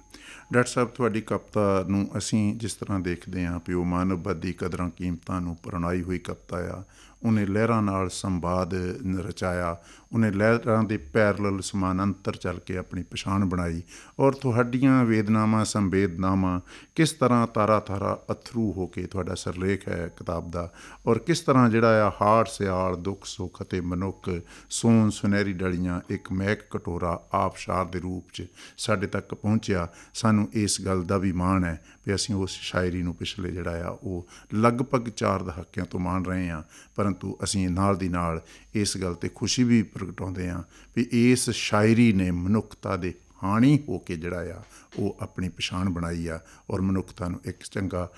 ਡਾਕਟਰ ਸਾਹਿਬ, ਤੁਹਾਡੀ ਕਵਿਤਾ ਨੂੰ ਅਸੀਂ ਜਿਸ ਤਰ੍ਹਾਂ ਦੇਖਦੇ ਹਾਂ ਵੀ ਉਹ ਮਾਨਵਵਾਦੀ ਕਦਰਾਂ ਕੀਮਤਾਂ ਨੂੰ ਪ੍ਰਣਾਈ ਹੋਈ ਕਵਿਤਾ ਆ। ਉਹਨੇ ਲਹਿਰਾਂ ਨਾਲ ਸੰਵਾਦ ਰਚਾਇਆ, ਉਹਨੇ ਲਹਿਰਾਂ ਦੇ ਪੈਰਲਲ ਸਮਾਨਾਂਤਰ ਚੱਲ ਕੇ ਆਪਣੀ ਪਛਾਣ ਬਣਾਈ। ਔਰ ਤੁਹਾਡੀਆਂ ਵੇਦਨਾਵਾਂ, ਸੰਵੇਦਨਾਵਾਂ ਕਿਸ ਤਰ੍ਹਾਂ ਤਾਰਾ ਤਾਰਾ ਅਥਰੂ ਹੋ ਕੇ ਤੁਹਾਡਾ ਸਿਰਲੇਖ ਹੈ ਕਿਤਾਬ ਦਾ, ਔਰ ਕਿਸ ਤਰ੍ਹਾਂ ਜਿਹੜਾ ਆ ਹਾੜ ਸਿਆਲ, ਦੁੱਖ ਸੁੱਖ ਅਤੇ ਮਨੁੱਖ, ਸੋਨ ਸੁਨਹਿਰੀ ਡਲੀਆਂ, ਇੱਕ ਮਹਿਕ ਕਟੋਰਾ ਆਬਸ਼ਾਰ ਦੇ ਰੂਪ 'ਚ ਸਾਡੇ ਤੱਕ ਪਹੁੰਚਿਆ। ਸਾਨੂੰ ਇਸ ਗੱਲ ਦਾ ਵੀ ਮਾਣ ਹੈ ਵੀ ਅਸੀਂ ਉਸ ਸ਼ਾਇਰੀ ਨੂੰ ਪਿਛਲੇ ਜਿਹੜਾ ਆ ਉਹ ਲਗਭਗ 4 ਦਹਾਕਿਆਂ ਤੋਂ ਮਾਣ ਰਹੇ ਹਾਂ, ਪਰੰਤੂ ਅਸੀਂ ਨਾਲ ਦੀ ਨਾਲ ਇਸ ਗੱਲ 'ਤੇ ਖੁਸ਼ੀ ਵੀ ਪ੍ਰਗਟਾਉਂਦੇ ਹਾਂ ਵੀ ਇਸ ਸ਼ਾਇਰੀ ਨੇ ਮਨੁੱਖਤਾ ਦੇ ਹਾਣੀ ਹੋ ਕੇ ਜਿਹੜਾ ਆ ਉਹ ਆਪਣੀ ਪਛਾਣ ਬਣਾਈ ਆ, ਔਰ ਮਨੁੱਖਤਾ ਨੂੰ ਇੱਕ ਚੰਗਾ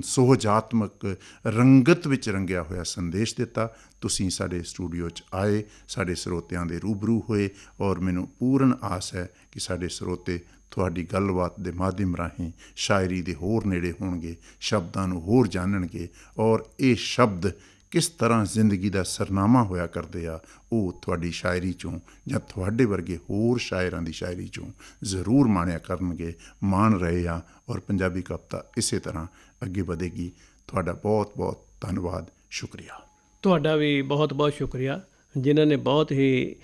ਸੁਹਜਾਤਮਕ ਰੰਗਤ ਵਿੱਚ ਰੰਗਿਆ ਹੋਇਆ ਸੰਦੇਸ਼ ਦਿੱਤਾ। ਤੁਸੀਂ ਸਾਡੇ ਸਟੂਡੀਓ 'ਚ ਆਏ, ਸਾਡੇ ਸਰੋਤਿਆਂ ਦੇ ਰੂਬਰੂ ਹੋਏ, ਔਰ ਮੈਨੂੰ ਪੂਰਨ ਆਸ ਹੈ ਕਿ ਸਾਡੇ ਸਰੋਤੇ ਤੁਹਾਡੀ ਗੱਲਬਾਤ ਦੇ ਮਾਧਿਅਮ ਰਾਹੀਂ ਸ਼ਾਇਰੀ ਦੇ ਹੋਰ ਨੇੜੇ ਹੋਣਗੇ, ਸ਼ਬਦਾਂ ਨੂੰ ਹੋਰ ਜਾਣਨਗੇ, ਔਰ ਇਹ ਸ਼ਬਦ ਕਿਸ ਤਰ੍ਹਾਂ ਜ਼ਿੰਦਗੀ ਦਾ ਸਰਨਾਮਾ ਹੋਇਆ ਕਰਦੇ ਆ ਉਹ ਤੁਹਾਡੀ ਸ਼ਾਇਰੀ 'ਚੋਂ ਜਾਂ ਤੁਹਾਡੇ ਵਰਗੇ ਹੋਰ ਸ਼ਾਇਰਾਂ ਦੀ ਸ਼ਾਇਰੀ 'ਚੋਂ ਜ਼ਰੂਰ ਮਾਣਿਆ ਕਰਨਗੇ, ਮਾਣ ਰਹੇ ਆ। ਔਰ ਪੰਜਾਬੀ ਕਵਿਤਾ ਇਸੇ ਤਰ੍ਹਾਂ ਅੱਗੇ ਵਧੇਗੀ। ਤੁਹਾਡਾ ਬਹੁਤ ਬਹੁਤ ਧੰਨਵਾਦ, ਸ਼ੁਕਰੀਆ। ਤੁਹਾਡਾ ਵੀ ਬਹੁਤ ਬਹੁਤ ਸ਼ੁਕਰੀਆ, ਜਿਨ੍ਹਾਂ ਨੇ ਬਹੁਤ ਹੀ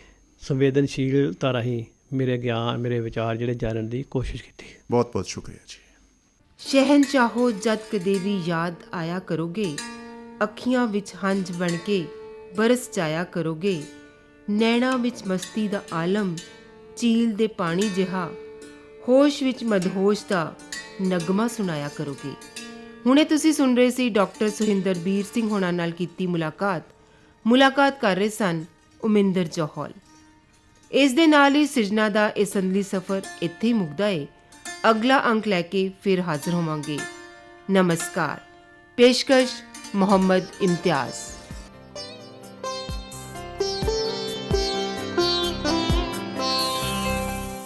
ਸੰਵੇਦਨਸ਼ੀਲਤਾ ਰਾਹੀਂ ਮੇਰੇ ਗਿਆਨ, ਮੇਰੇ ਵਿਚਾਰ ਜਿਹੜੇ ਜਾਣਨ ਦੀ ਕੋਸ਼ਿਸ਼ ਕੀਤੀ। ਬਹੁਤ ਬਹੁਤ ਸ਼ੁਕਰੀਆ ਜੀ। ਸ਼ਹਿਨਸ਼ਾਹੋ ਜਦ ਕਦੇ ਵੀ ਯਾਦ ਆਇਆ ਕਰੋਗੇ, ਅੱਖੀਆਂ ਵਿੱਚ ਹੰਝ ਬਣ ਕੇ ਬਰਸ ਜਾਇਆ ਕਰੋਗੇ, ਨੈਣਾ ਵਿੱਚ ਮਸਤੀ ਦਾ ਆਲਮ, ਝੀਲ ਦੇ ਪਾਣੀ ਜਿਹਾ, ਹੋਸ਼ ਵਿੱਚ ਮਦਹੋਸ਼ ਦਾ ਨਗਮਾ ਸੁਣਾਇਆ ਕਰੋਗੇ। ਹੁਣੇ ਤੁਸੀਂ ਸੁਣ ਰਹੇ ਸੀ ਡਾਕਟਰ ਸੁਹਿੰਦਰਬੀਰ ਸਿੰਘ ਹੋਣਾ ਨਾਲ ਕੀਤੀ ਮੁਲਾਕਾਤ ਕਰ ਰਹੇ ਸਨ ਉਮਿੰਦਰ ਜੌਹਲ। ਇਸ ਦੇ ਨਾਲ ਹੀ ਸਿਰਜਣਾ ਦਾ ਇਹ ਸੰਦਲੀ ਸਫ਼ਰ ਇੱਥੇ ਹੀ ਮੁੱਕਦਾ ਏ। ਅਗਲਾ ਅੰਕ ਲੈ ਕੇ ਫਿਰ ਹਾਜ਼ਰ ਹੋਵਾਂਗੇ। ਨਮਸਕਾਰ। ਪੇਸ਼ਕਸ਼ मोहम्मद इम्तियाज़।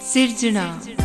सिरजना।